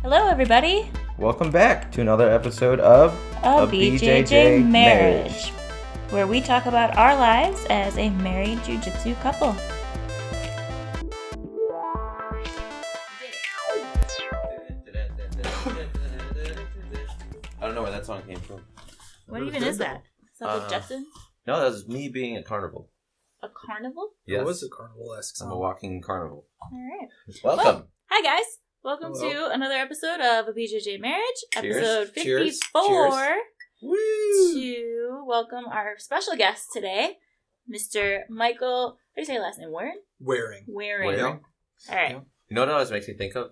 Hello, everybody. Welcome back to another episode of A BJJ Marriage, where we talk about our lives as a married jiu-jitsu couple. I don't know where that song came from. What even is that? Is that the Jetsons? No, that was me being at carnival. A carnival? Yes. It was a carnival-esque song. I'm a walking carnival. All right. Welcome. Well, hi, guys. Welcome Hello. to another episode of A BJJ Marriage, Cheers. episode 54. Cheers. Cheers. Woo! To welcome our special guest today, Mr. Michael. How do you say your last name? Waring? Wearing. Waring. Yeah. All right. Yeah. You know what it always makes me think of?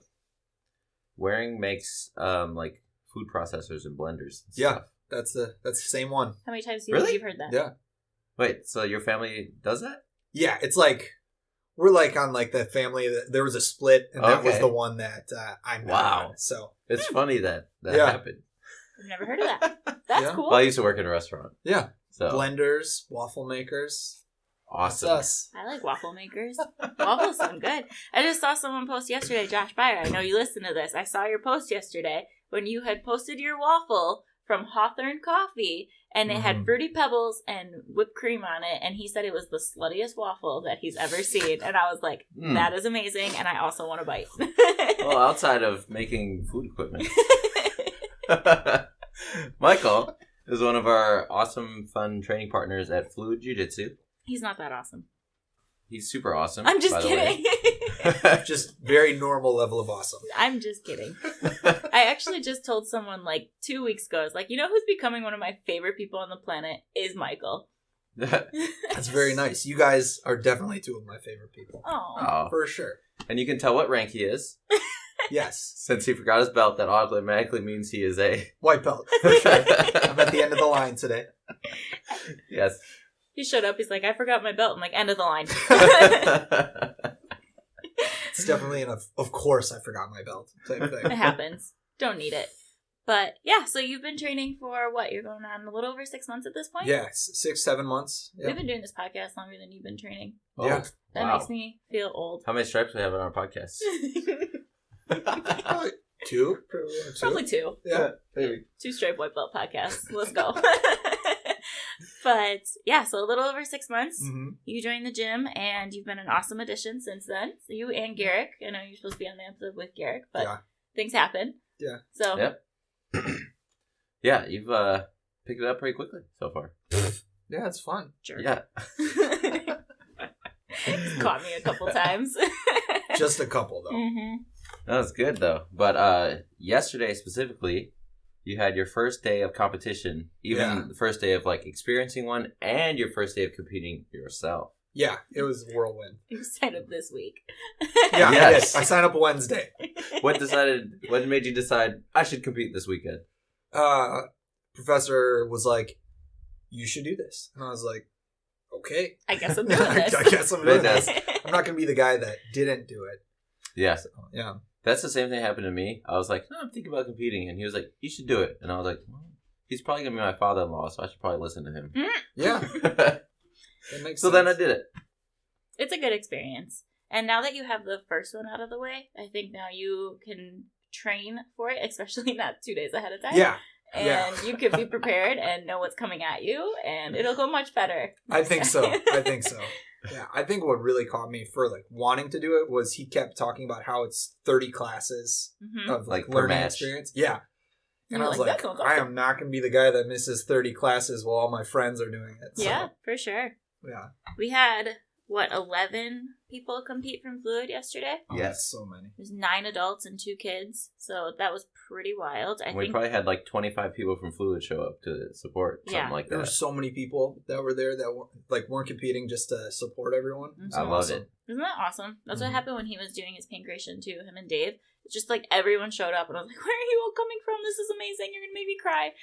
Waring makes like food processors and blenders. And Yeah. stuff. That's the same one. How many times do you Really? think you've heard that? Yeah. Wait, so your family does that? Yeah, it's like we're like on like the family that there was a split and that was Okay. the one that I'm Wow. on. So It's funny that Yeah. happened. I've never heard of that. That's Yeah. cool. Well, I used to work in a restaurant. yeah. So Blenders, waffle makers. awesome. That's us. I like waffle makers. Waffles sound good. I just saw someone post yesterday, Josh Byer. I know you listen to this. I saw your post yesterday when you had posted your waffle from Hawthorne Coffee, and it had Mhm. Fruity Pebbles and whipped cream on it, and he said it was the sluttiest waffle that he's ever seen. And I was like, Mm. that is amazing, and I also want to bite. Well, outside of making food equipment. Michael is one of our awesome, fun training partners at Fluid Jiu-Jitsu. He's not that awesome. He's super awesome. I'm just by the way. kidding. Just very normal level of awesome. I'm just kidding. I actually just told someone like 2 weeks ago, I was like, you know who's becoming one of my favorite people on the planet is Michael. That's very nice. You guys are definitely two of my favorite people. Oh. Oh. For sure. And you can tell what rank he is. Yes. Since he forgot his belt, that automatically means he is a... White belt. For sure. I'm at the end of the line today. Yes. He showed up, he's like, I forgot my belt. I'm like, end of the line. It's definitely of course I forgot my belt. Same It thing. happens. Don't need it. But yeah, so you've been training for what? You're going on a little over 6 months at this point? Yeah, 6-7 months. Yeah. We've been doing this podcast longer than you've been training. Oh, Yeah. That wow. makes me feel old. How many stripes do we have on our podcast? Probably two. Probably two. Yeah, maybe. 2 straight white belt podcasts. Let's go. But yeah, so a little over 6 months. Mm-hmm. You joined the gym, and you've been an awesome addition since then. So you and Garrick. I know you're supposed to be on the episode with Garrick, but Yeah. things happen. Yeah. So Yep. Yeah, you've picked it up pretty quickly so far. Yeah, it's fun. jerk. Yeah. He's caught me a couple times. Just a couple though. Mm-hmm. That was good, though. But yesterday, specifically, you had your first day of competition. Even Yeah. the first day of, like, experiencing one, and your first day of competing yourself. Yeah, it was a whirlwind. You signed up this week. Yeah, Yes. I signed up Wednesday. What made you decide, I should compete this weekend? Professor was like, "You should do this," and I was like, "Okay." I guess I'm doing this. I guess I'm doing Yes. this. I'm not gonna be the guy that didn't do it. Yes. Yeah. That's the same thing that happened to me. I was like, I'm thinking about competing. And he was like, you should do it. And I was like, well, he's probably going to be my father-in-law, so I should probably listen to him. Yeah, that makes So sense. then I did it. It's a good experience. And now that you have the first one out of the way, I think now you can train for it, especially not 2 days ahead of time. Yeah, And yeah. you can be prepared and know what's coming at you, and it'll go much better. I think so. Yeah, I think what really caught me for like wanting to do it was he kept talking about how it's 30 classes Mhm. of Like, like per learning match. experience. Yeah. And You're I was like, like, "That sounds I awesome." am not going to be the guy that misses 30 classes while all my friends are doing it. So, Yeah, for sure. Yeah. We had, 11 people compete from Fluid yesterday? Oh, Yes. that's so many. There's 9 adults and 2 kids, so that was pretty wild. I We think probably had like 25 people from Fluid show up to support, something Yeah. like There were that. so many people that were there that weren't competing just to support everyone. Mhm. I love Awesome. it. Isn't that awesome? That's what Mhm. happened when he was doing his pancreation too, him and Dave. It's just like everyone showed up and I was like, where are you all coming from? This is amazing. You're going to make me cry.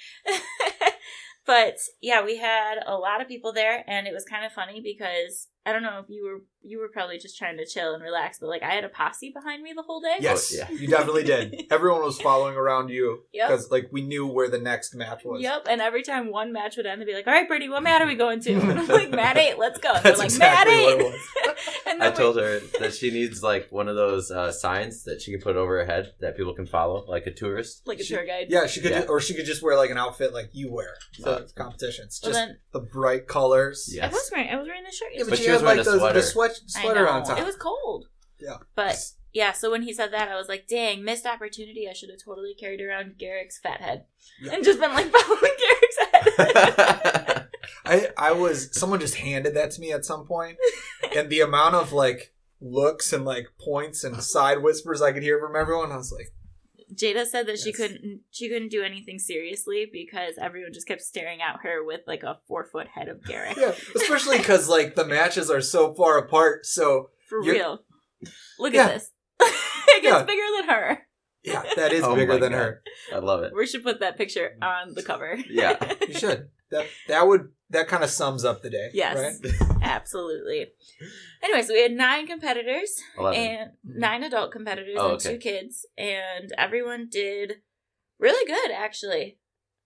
But yeah, we had a lot of people there and it was kind of funny because I don't know if you were you were probably just trying to chill and relax, but like I had a posse behind me the whole day. Yes, Oh, yeah. you definitely did. Everyone was following around you Yep. because like we knew where the next match was. Yep, and every time one match would end, they'd be like, "All right, Brittany, what mat are we going to?" And I'm like, "Mat 8, let's go." And That's they're like, exactly "Mat what 8." it was. And I then told her that she needs like one of those signs that she can put over her head that people can follow, like a tourist. like a tour guide. Yeah, she could, Yeah. or she could just wear like an outfit like you wear. So it's competition. It's Well, just then- the bright colors. Yeah. I was wearing the shirt. Yeah, But but she you was had like wearing a the sweater. sweater on top. It was cold. Yeah. But yeah, so when he said that, I was like, dang, missed opportunity. I should have totally carried around Garrick's fat head. Yeah. And just been like following Garrick's head. I was, someone just handed that to me at some point, and the amount of like looks and like points and side whispers I could hear from everyone, I was like, Jada said that she Yes. couldn't do anything seriously because everyone just kept staring at her with like a 4-foot head of Garrick. yeah, especially because like the matches are so far apart. So For You're- real. Look Yeah. at this. It gets Yeah. bigger than her. yeah, that is Oh bigger my than God. her. I love it. We should put that picture on the cover. Yeah. You should. That kind of sums up the day. Yes. Right? Absolutely. Anyway, so we had 9 competitors 11. and 9 adult competitors Oh, and okay. 2 kids, and everyone did really good, actually.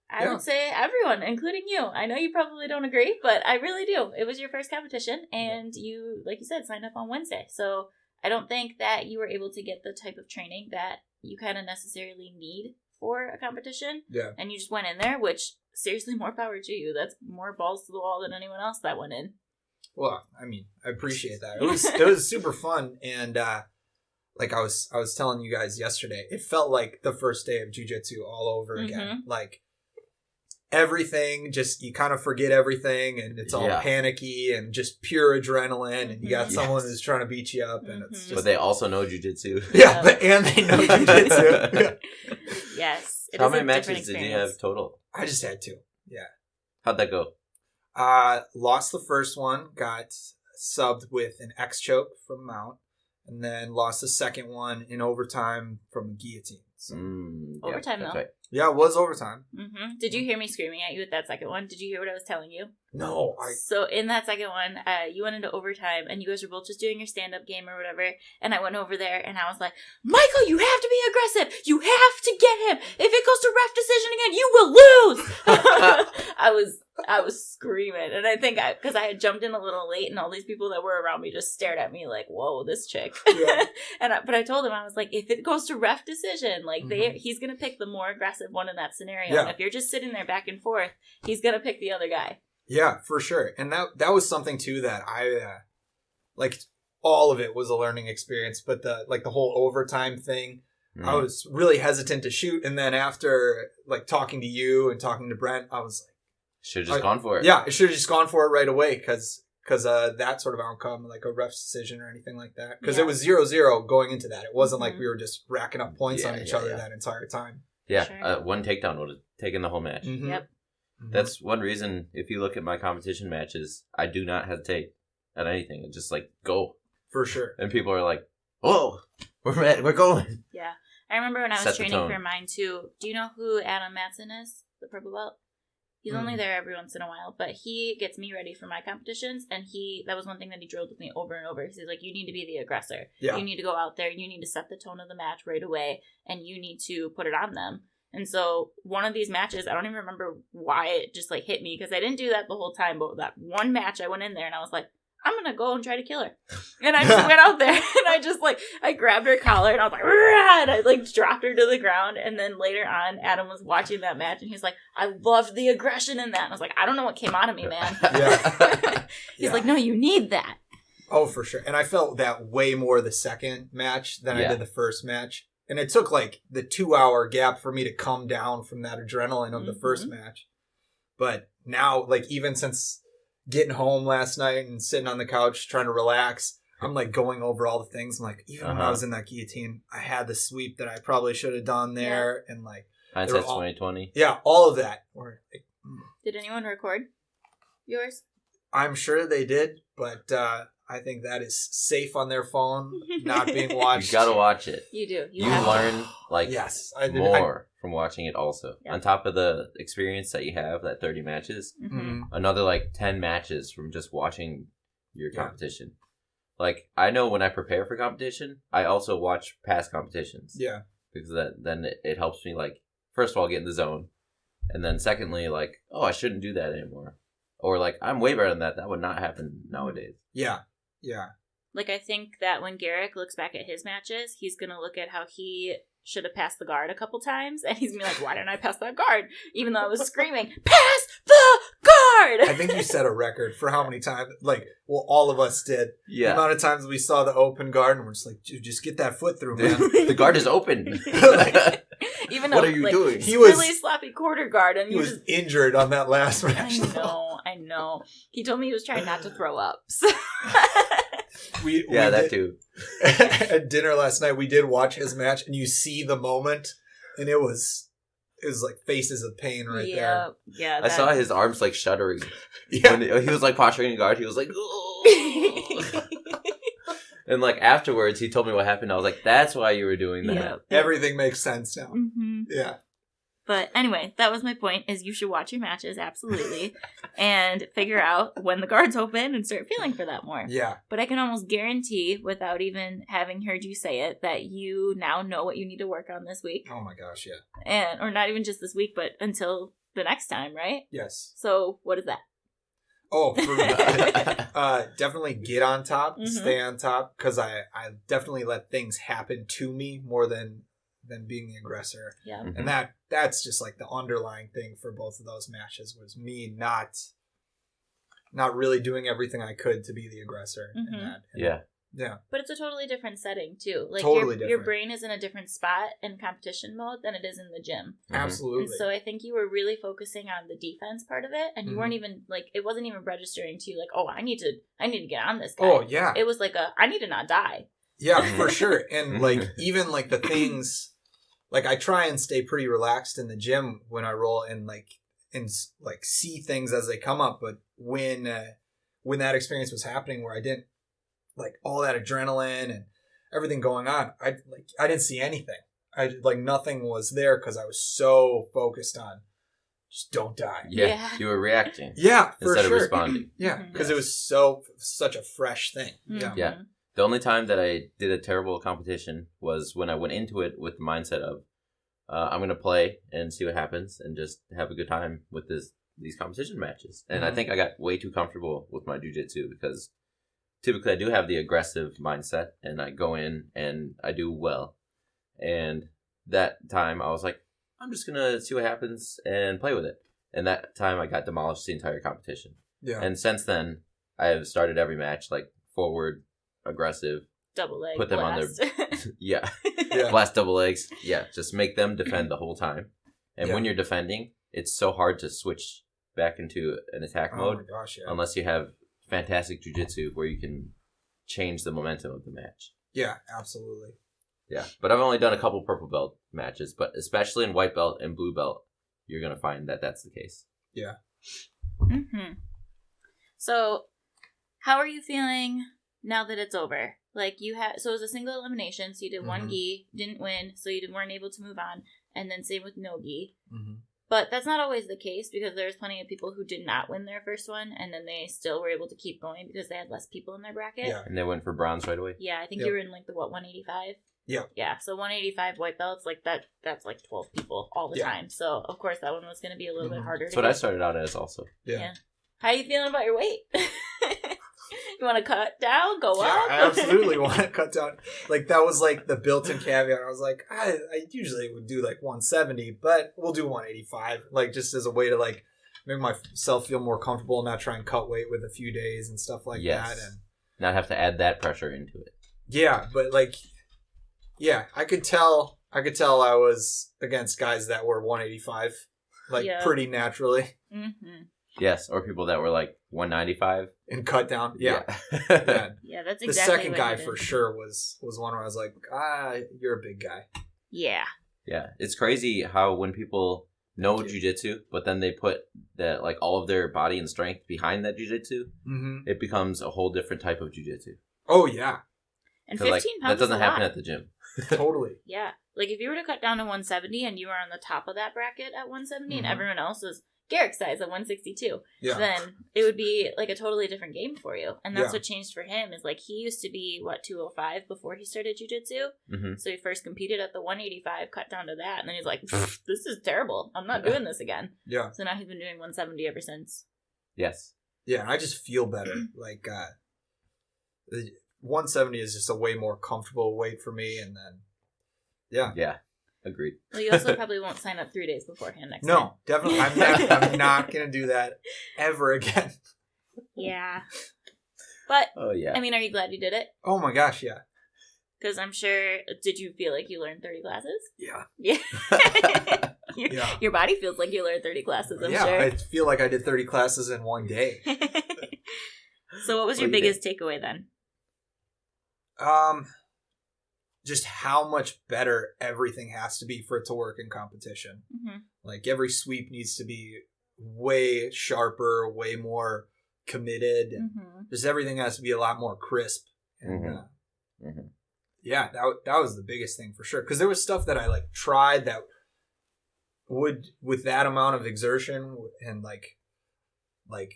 I Yeah. would say everyone, including you. I know you probably don't agree, but I really do. It was your first competition, and you, like you said, signed up on Wednesday. So I don't think that you were able to get the type of training that you kind of necessarily need for a competition. Yeah. And you just went in there, which, seriously, more power to you. That's more balls to the wall than anyone else that went in. Well, I mean, I appreciate that. It was super fun, and like I was telling you guys yesterday, it felt like the first day of jiu-jitsu all over again. Like everything, just you kind of forget everything, and it's all Yeah. panicky and just pure adrenaline, and you got Mhm. someone who's trying to beat you up, and it's Mhm. just But they also know jujitsu. yeah, and they know jiu-jitsu. Yeah. Yes. It How is many a matches different did you experience. have total? I just had to. How'd that go? Lost the first one, got subbed with an X choke from Mount, and then lost the second one in overtime from a guillotine. So, Overtime, that's though. right. yeah, it was overtime. Did you hear me screaming at you at that second one? Did you hear what I was telling you? No, So in that second one, you went into overtime, and you guys were both just doing your stand-up game or whatever, and I went over there, and I was like, Michael, you have to be aggressive! You have to get him! If it goes to ref decision again, you will lose! I was screaming, and I think because I had jumped in a little late, and all these people that were around me just stared at me like, whoa, this chick. Yeah. But I told him, I was like, if it goes to ref decision, like Mhm. he's gonna pick the more aggressive one in that scenario, Yeah. and if you're just sitting there back and forth, he's gonna pick the other guy. yeah, for sure. And that was something too that I like. All of it was a learning experience, but the whole overtime thing, I was really hesitant to shoot. And then after like talking to you and talking to Brent, I was like, Should have just gone for it. yeah, I should have just gone for it right away because that sort of outcome, like a ref's decision or anything like that, because Yeah. it was 0-0 going into that. It wasn't like Mhm. we were just racking up points on Yeah, each yeah, other yeah. that entire time. Yeah. Sure. One takedown would have taken the whole match. Mhm. Yep. Mhm. That's one reason, if you look at my competition matches, I do not hesitate at anything. I just like go. for sure. And people are like, whoa, we're going. Yeah. I remember when I was Set the training tone. for mine too. Do you know who Adam Matson is? The purple belt? He's only Mm. there every once in a while, but he gets me ready for my competitions, and that was one thing that he drilled with me over and over. He's like, you need to be the aggressor. Yeah. You need to go out there, you need to set the tone of the match right away, and you need to put it on them. And so one of these matches, I don't even remember why it just like hit me, because I didn't do that the whole time, but that one match I went in there and I was like, I'm going to go and try to kill her. And I just went out there and I grabbed her collar and I was like, "Rah!" And I like dropped her to the ground. And then later on, Adam was watching that match and he's like, I loved the aggression in that. And I was like, I don't know what came out of me, man. Yeah. He's Yeah. like, no, you need that. Oh, for sure. And I felt that way more the second match than I Yeah. did the first match. And it took like the 2-hour gap for me to come down from that adrenaline of the first match. But now, like, even since getting home last night and sitting on the couch trying to relax, I'm like going over all the things. I'm like, even when I was in that guillotine, I had the sweep that I probably should have done there. And like, Hindsight's all- 2020. yeah, all of that. Or like, Did anyone record yours? I'm sure they did, but I think that is safe on their phone, not being watched. You gotta watch it. You do. You have to. learn like Yes, I did. more from watching it also. Yeah. On top of the experience that you have, that 30 matches, Mhm. Mhm. another like 10 matches from just watching your Yeah. competition. like, I know when I prepare for competition, I also watch past competitions. Yeah. Because then it helps me, like, first of all, get in the zone. And then secondly, like, oh, I shouldn't do that anymore. Or, like, I'm way better than that. That would not happen nowadays. Yeah. Yeah. Like, I think that when Garrick looks back at his matches, he's going to look at how he should have passed the guard a couple times. And he's going to be like, why didn't I pass that guard? Even though I was screaming, pass the guard! I think you set a record for how many times, like, well, all of us did. Yeah. The amount of times we saw the open guard and we're just like, dude, just get that foot through, man. The guard is open. Even though, what are you doing? He was really sloppy quarter guard. And he was injured on that last match. I know. He told me he was trying not to throw up. So. That too. At dinner last night, we did watch his match, and you see the moment, and it was like faces of pain right there. Yeah, I saw his arms like shuddering. Yeah, when he was like posturing in guard. He was like, and like afterwards, he told me what happened. I was like, "That's why you were doing that." Yeah. Everything makes sense now. Mm-hmm. Yeah. But anyway, that was my point, is you should watch your matches, absolutely, and figure out when the guard's open and start feeling for that more. Yeah. But I can almost guarantee, without even having heard you say it, that you now know what you need to work on this week. Oh my gosh, yeah. And or not even just this week, but until the next time, right? Yes. So what is that? Oh, for me, definitely get on top, stay on top, because I definitely let things happen to me more than being the aggressor. Yeah. Mm-hmm. And that's just like the underlying thing for both of those matches was me not really doing everything I could to be the aggressor in that. Yeah. Yeah. But it's a totally different setting too. Like Totally your different. brain is in a different spot in competition mode than it is in the gym. Absolutely. And so I think you were really focusing on the defense part of it, and you weren't even like, it wasn't even registering to you like, oh, I need to get on this guy. Oh yeah. It was like I need to not die. Yeah, for sure. And like even like the things, like I try and stay pretty relaxed in the gym when I roll and see things as they come up. But when that experience was happening where I didn't like all that adrenaline and everything going on, I didn't see anything. Nothing was there because I was so focused on just don't die. Yeah. You were reacting. Yeah, for instead sure. of responding. Yeah, because it was such a fresh thing. Yeah. Yeah. The only time that I did a terrible competition was when I went into it with the mindset of, I'm going to play and see what happens and just have a good time with these competition matches. And I think I got way too comfortable with my jiu-jitsu because typically I do have the aggressive mindset and I go in and I do well. And that time I was like, I'm just going to see what happens and play with it. And that time I got demolished the entire competition. Yeah. And since then, I have started every match like forward, aggressive, double leg, put them blast. on their blast double legs. Yeah, just make them defend the whole time. And when you're defending, it's so hard to switch back into an attack mode. Oh my gosh, yeah. Unless you have fantastic jiu-jitsu where you can change the momentum of the match. Yeah, absolutely. Yeah, but I've only done a couple purple belt matches, but especially in white belt and blue belt, you're going to find that that's the case. Yeah. So, how are you feeling now that it's over? Like so it was a single elimination, so you did one Ghee, didn't win, so you weren't able to move on, and then same with no Ghee. But that's not always the case because there's plenty of people who did not win their first one, and then they still were able to keep going because they had less people in their bracket. Yeah. And they went for bronze right away. Yeah, I think you were in like the 185? Yeah. Yeah, so 185 white belts, like that's like 12 people all the time. So, of course, that one was going to be a little bit harder. That's what I started out as also. Yeah. How are you feeling about your weight? You want to cut down, go up? I absolutely want to cut down. Like, that was like the built-in caveat. I was like, I usually would do like 170, but we'll do 185. Like, just as a way to like make myself feel more comfortable and not try and cut weight with a few days and stuff like that. And not have to add that pressure into it. Yeah, but like, yeah, I could tell I was against guys that were 185, like pretty naturally. Yes, or people that were like 195 and cut down. Yeah, yeah, that's exactly. The second guy for sure was one where I was like, you're a big guy. Yeah. Yeah, it's crazy how when people know jiu-jitsu, but then they put that like all of their body and strength behind that jiu-jitsu, it becomes a whole different type of jiu-jitsu. Oh yeah, and 15 pounds. That doesn't happen at the gym. Totally. Yeah, like if you were to cut down to 170 and you were on the top of that bracket at 170, and everyone else was Garrick's size at 162, then it would be like a totally different game for you. And that's what changed for him is like he used to be, 205 before he started jiu-jitsu. Mm-hmm. So he first competed at the 185, cut down to that. And then he's like, this is terrible. I'm not doing this again. Yeah. So now he's been doing 170 ever since. Yes. Yeah, and I just feel better. Like, 170 is just a way more comfortable weight for me. And then, Yeah. Agreed. Well, you also probably won't sign up 3 days beforehand next time. No, definitely. I'm not going to do that ever again. Yeah. But, I mean, are you glad you did it? Oh my gosh, yeah. Because I'm sure, did you feel like you learned 30 classes? Yeah. Yeah. Your body feels like you learned 30 classes, I'm sure. Yeah, I feel like I did 30 classes in one day. So what was your biggest takeaway then? Just how much better everything has to be for it to work in competition. Mm-hmm. Like every sweep needs to be way sharper, way more committed. Mm-hmm. Just everything has to be a lot more crisp. And yeah, that was the biggest thing for sure. Because there was stuff that I like tried that would, with that amount of exertion and like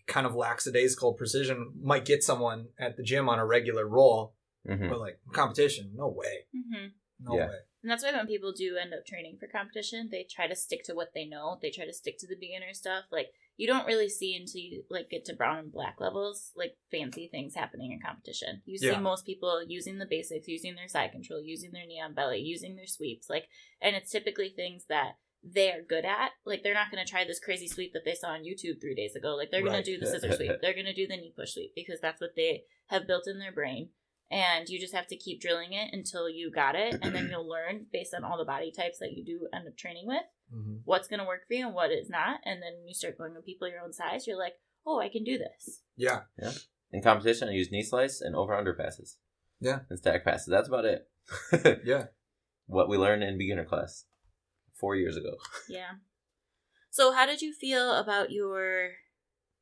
kind of lackadaisical precision, might get someone at the gym on a regular roll. Mm-hmm. But like competition, no way. Mm-hmm. No way. And that's why when people do end up training for competition, they try to stick to what they know. They try to stick to the beginner stuff. Like you don't really see until you like get to brown and black levels, like fancy things happening in competition. You see most people using the basics, using their side control, using their knee on belly, using their sweeps, like, and it's typically things that they are good at. Like they're not going to try this crazy sweep that they saw on YouTube 3 days ago. Like they're going to do the scissor sweep. They're going to do the knee push sweep because that's what they have built in their brain. And you just have to keep drilling it until you got it. And then you'll learn based on all the body types that you do end up training with, what's going to work for you and what is not. And then you start going with people your own size. You're like, oh, I can do this. Yeah. In competition, I use knee slice and over-under passes. Yeah. And stack passes. That's about it. Yeah. What we learned in beginner class 4 years ago. Yeah. So how did you feel about your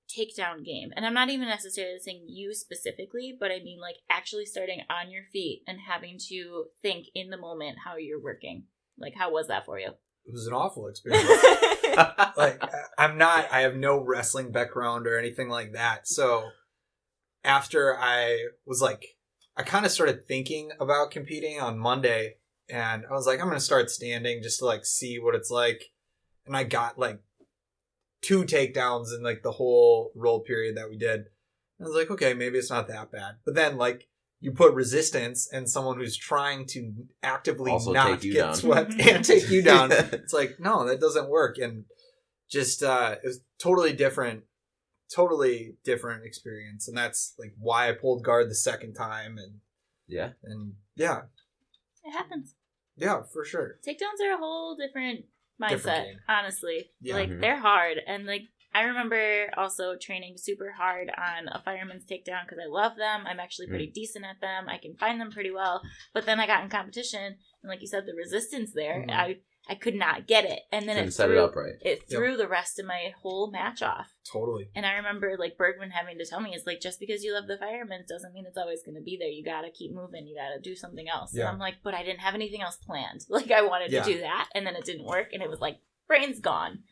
takedown game? And I'm not even necessarily saying you specifically, but I mean like actually starting on your feet and having to think in the moment how you're working. Like how was that for you? It was an awful experience. Like I have no wrestling background or anything like that. So after I was like, I kind of started thinking about competing on Monday and I was like, I'm going to start standing just to like see what it's like. And I got like 2 takedowns in like the whole roll period that we did. I was like, okay, maybe it's not that bad. But then like you put resistance and someone who's trying to actively also not get swept and take you down. It's like, no, that doesn't work. And just it was totally different experience. And that's like why I pulled guard the second time. And yeah. It happens. Yeah, for sure. Takedowns are a whole different mindset, honestly. Like they're hard. And like I remember also training super hard on a fireman's takedown because I love them. I'm actually pretty decent at them. I can find them pretty well. But then I got in competition and like you said, the resistance there, I could not get it. And then it threw the rest of my whole match off. Totally. And I remember like Bergman having to tell me, it's like, just because you love the firemen's doesn't mean it's always going to be there. You got to keep moving. You got to do something else. Yeah. And I'm like, but I didn't have anything else planned. Like I wanted to do that. And then it didn't work. And it was like, brain's gone.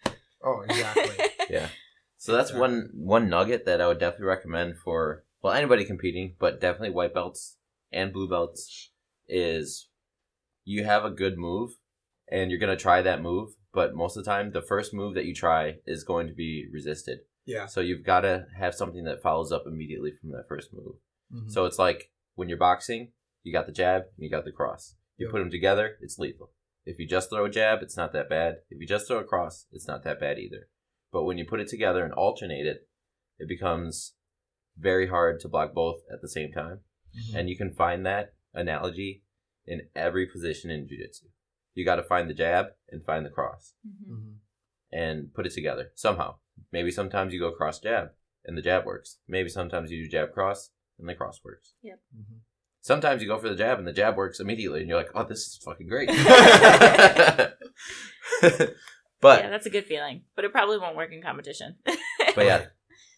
Oh, exactly. Yeah. So that's one nugget that I would definitely recommend for, well, anybody competing, but definitely white belts and blue belts is you have a good move and you're going to try that move. But most of the time, the first move that you try is going to be resisted. Yeah. So you've got to have something that follows up immediately from that first move. Mm-hmm. So it's like when you're boxing, you got the jab and you got the cross. You put them together, it's lethal. If you just throw a jab, it's not that bad. If you just throw a cross, it's not that bad either. But when you put it together and alternate it, it becomes very hard to block both at the same time. Mm-hmm. And you can find that analogy in every position in jiu-jitsu. You got to find the jab and find the cross and put it together somehow. Maybe sometimes you go cross jab and the jab works. Maybe sometimes you do jab cross and the cross works. Yep. Mm-hmm. Sometimes you go for the jab and the jab works immediately and you're like, oh, this is fucking great. But yeah, that's a good feeling. But it probably won't work in competition. But yeah,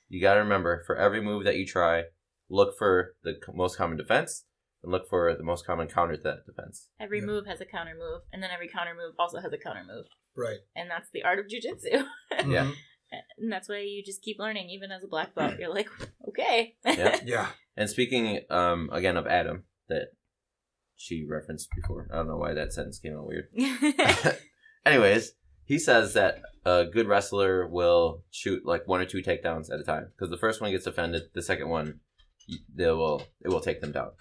you got to remember, for every move that you try, look for the most common defense. And look for the most common counter to that defense. Every move has a counter move, and then every counter move also has a counter move. Right. And that's the art of jiu-jitsu. Yeah. And that's why you just keep learning, even as a black belt. You're like, okay. Yeah. Yeah. And speaking, again, of Adam, that she referenced before. I don't know why that sentence came out weird. Anyways, he says that a good wrestler will shoot like 1 or 2 takedowns at a time. Because the first one gets defended, the second one, it will take them down.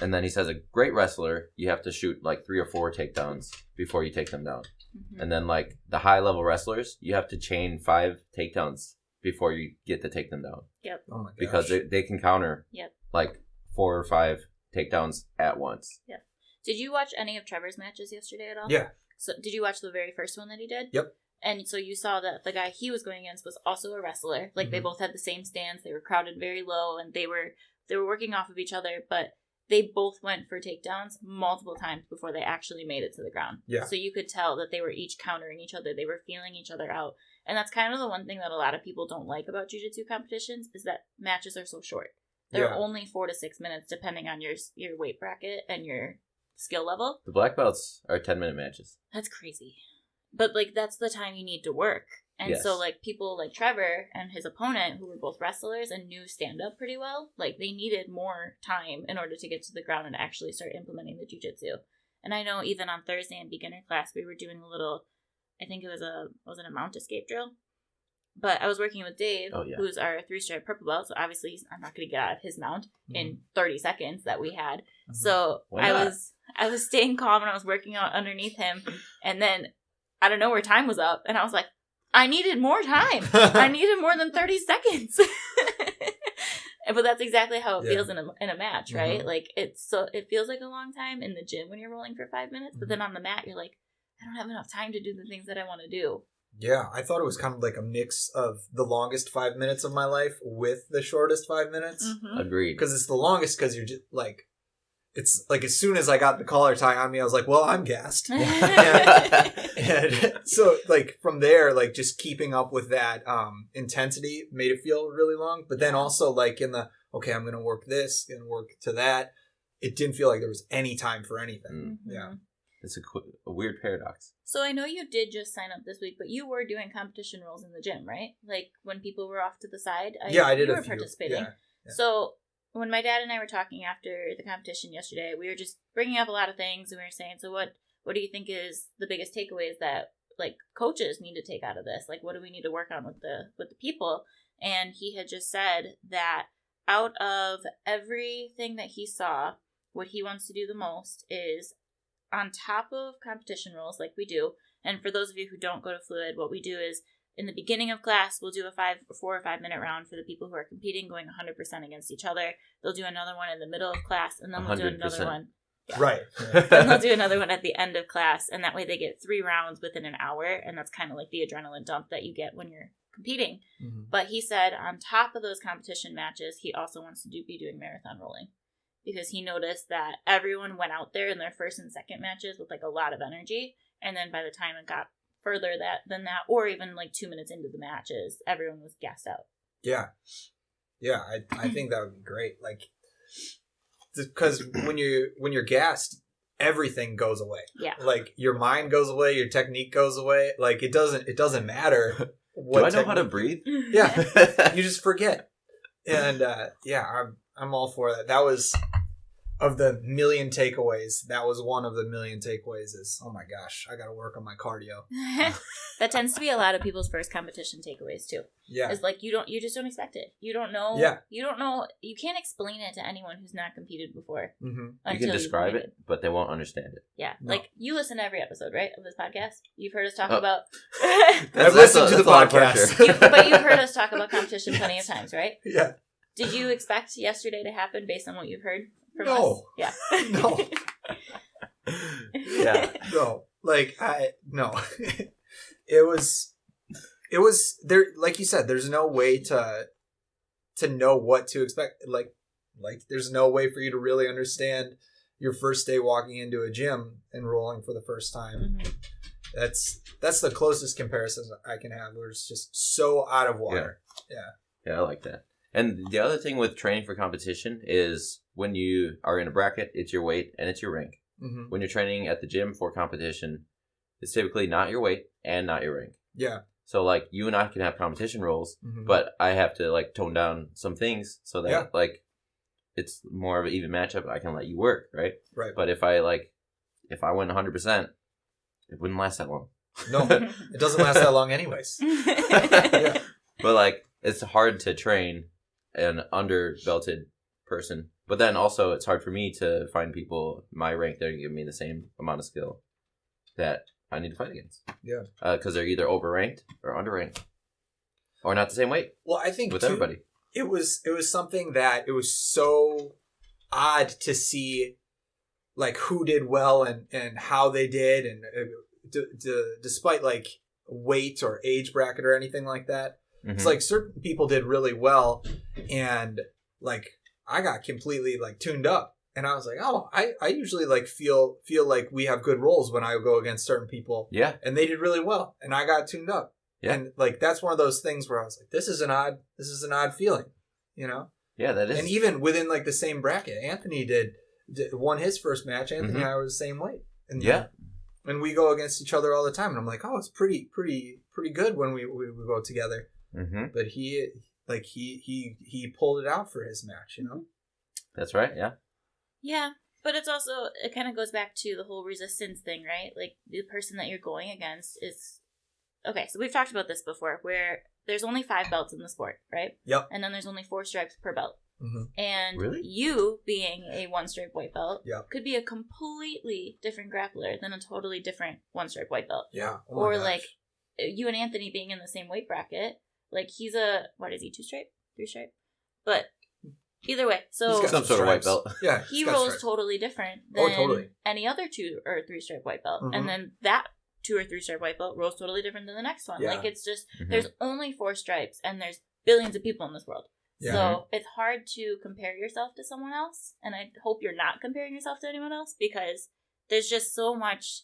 And then he says a great wrestler, you have to shoot like 3 or 4 takedowns before you take them down. Mm-hmm. And then like the high level wrestlers, you have to chain 5 takedowns before you get to take them down. Yep. Oh my gosh. Because they can counter like 4 or 5 takedowns at once. Yep. Did you watch any of Trevor's matches yesterday at all? Yeah. So did you watch the very first one that he did? Yep. And so you saw that the guy he was going against was also a wrestler. Like they both had the same stance. They were crowded very low, and they were working off of each other, but they both went for takedowns multiple times before they actually made it to the ground. Yeah. So you could tell that they were each countering each other. They were feeling each other out. And that's kind of the one thing that a lot of people don't like about jiu-jitsu competitions is that matches are so short. They're only 4 to 6 minutes, depending on your weight bracket and your skill level. The black belts are 10-minute matches. That's crazy. But, like, that's the time you need to work. And so, like, people like Trevor and his opponent, who were both wrestlers and knew stand-up pretty well, like, they needed more time in order to get to the ground and actually start implementing the jiu-jitsu. And I know even on Thursday in beginner class, we were doing a little, I think it was a mount escape drill. But I was working with Dave, who's our 3-stripe purple belt, so obviously I'm not going to get out of his mount in 30 seconds that we had. So I was staying calm and I was working out underneath him, and then I don't know where time was up, and I was like, I needed more time. I needed more than 30 seconds. But that's exactly how it feels in a match, right? Like it feels like a long time in the gym when you're rolling for 5 minutes, but then on the mat you're like, I don't have enough time to do the things that I want to do. Yeah, I thought it was kind of like a mix of the longest 5 minutes of my life with the shortest 5 minutes. Mm-hmm. Agreed. Because it's the longest because you're just like, it's like as soon as I got the collar tie on me, I was like, well, I'm gassed. and so like from there, like just keeping up with that intensity made it feel really long. But then also like in the, okay, I'm going to work this, going to work to that. It didn't feel like there was any time for anything. Mm-hmm. Yeah. It's a weird paradox. So I know you did just sign up this week, but you were doing competition rolls in the gym, right? Like when people were off to the side. I did. You were participating. Yeah. So when my dad and I were talking after the competition yesterday, we were just bringing up a lot of things, and we were saying, so what do you think is the biggest takeaways that like coaches need to take out of this? Like what do we need to work on with the people? And he had just said that out of everything that he saw, what he wants to do the most is on top of competition rolls like we do, and for those of you who don't go to Fluid, what we do is in the beginning of class, we'll do a 4 or 5 minute round for the people who are competing, going 100% against each other. They'll do another one in the middle of class, and then we'll do another one. Yeah. Right. Then they'll do another one at the end of class, and that way they get 3 rounds within an hour, and that's kind of like the adrenaline dump that you get when you're competing. Mm-hmm. But he said on top of those competition matches, he also wants to be doing marathon rolling. Because he noticed that everyone went out there in their first and second matches with like a lot of energy, and then by the time it got further than that, or even like 2 minutes into the matches, everyone was gassed out. Yeah, I think that would be great. Like, because when you're gassed, everything goes away. Yeah, like your mind goes away, your technique goes away. Like it doesn't matter. Do I know how to breathe? Yeah, you just forget. And I'm all for that. That was, of the million takeaways, that was one of the million takeaways is, oh my gosh, I got to work on my cardio. That tends to be a lot of people's first competition takeaways too. Yeah. It's like you just don't expect it. You don't know. Yeah. You don't know. You can't explain it to anyone who's not competed before. Mm-hmm. You can describe it, but they won't understand it. Yeah. No. Like you listen to every episode, right, of this podcast? You've heard us talk about. I've listened to the podcast. But you've heard us talk about competition plenty of times, right? Yeah. Did you expect yesterday to happen based on what you've heard from us? No. Yeah. No. Yeah. No. Like, no. It was there, like you said, there's no way to know what to expect. Like there's no way for you to really understand your first day walking into a gym and rolling for the first time. Mm-hmm. That's the closest comparison I can have, where it's just so out of water. Yeah, I like that. And the other thing with training for competition is when you are in a bracket, it's your weight and it's your rank. Mm-hmm. When you're training at the gym for competition, it's typically not your weight and not your rank. Yeah. So, like, you and I can have competition roles, Mhm. but I have to, like, tone down some things so that, Yeah. like, it's more of an even matchup. I can let you work, right? Right. But if I win 100%, it wouldn't last that long. No, it doesn't last that long anyways. Yeah. But, like, it's hard to train an under-belted person. But then also, it's hard for me to find people my rank that are give me the same amount of skill that I need to fight against. Yeah. Because they're either overranked or underranked. Or not the same weight Well, I think, with too, everybody. it was something that it was so odd to see, like, who did well and how they did, and despite, like, weight or age bracket or anything like that. It's like certain people did really well, and, like, I got completely, like, tuned up. And I was like, oh, I usually, like, feel like we have good roles when I go against certain people. Yeah. And they did really well, and I got tuned up. Yeah. And, like, that's one of those things where I was like, this is an odd feeling, you know? Yeah, that is. And even within, like, the same bracket, Anthony won his first match. Anthony and I were the same weight. And yeah. And we go against each other all the time. And I'm like, oh, it's pretty good when we go together. Mm-hmm. But he pulled it out for his match, you know? That's right, yeah. Yeah, but it's also, it kind of goes back to the whole resistance thing, right? Like, the person that you're going against is... Okay, so we've talked about this before, where there's only 5 belts in the sport, right? Yep. And then there's only 4 stripes per belt. Mm-hmm. And Really? you, being a 1-stripe white belt, Yep. could be a completely different grappler than a totally different 1-stripe white belt. Yeah. Oh my Or, gosh. like, you and Anthony being in the same weight bracket, like, he's a... What is he, 2-stripe? 3-stripe? But... Either way, so He's got some sort of white stripes. belt. Yeah, he he's got rolls stripes. totally different than totally. any other 2 or 3-stripe white belt, Mhm. and then that 2 or 3-stripe white belt rolls totally different than the next one. Yeah. Like, it's just Mhm. there's only 4 stripes, and there's billions of people in this world. Yeah. So it's hard to compare yourself to someone else, and I hope you're not comparing yourself to anyone else, because there's just so much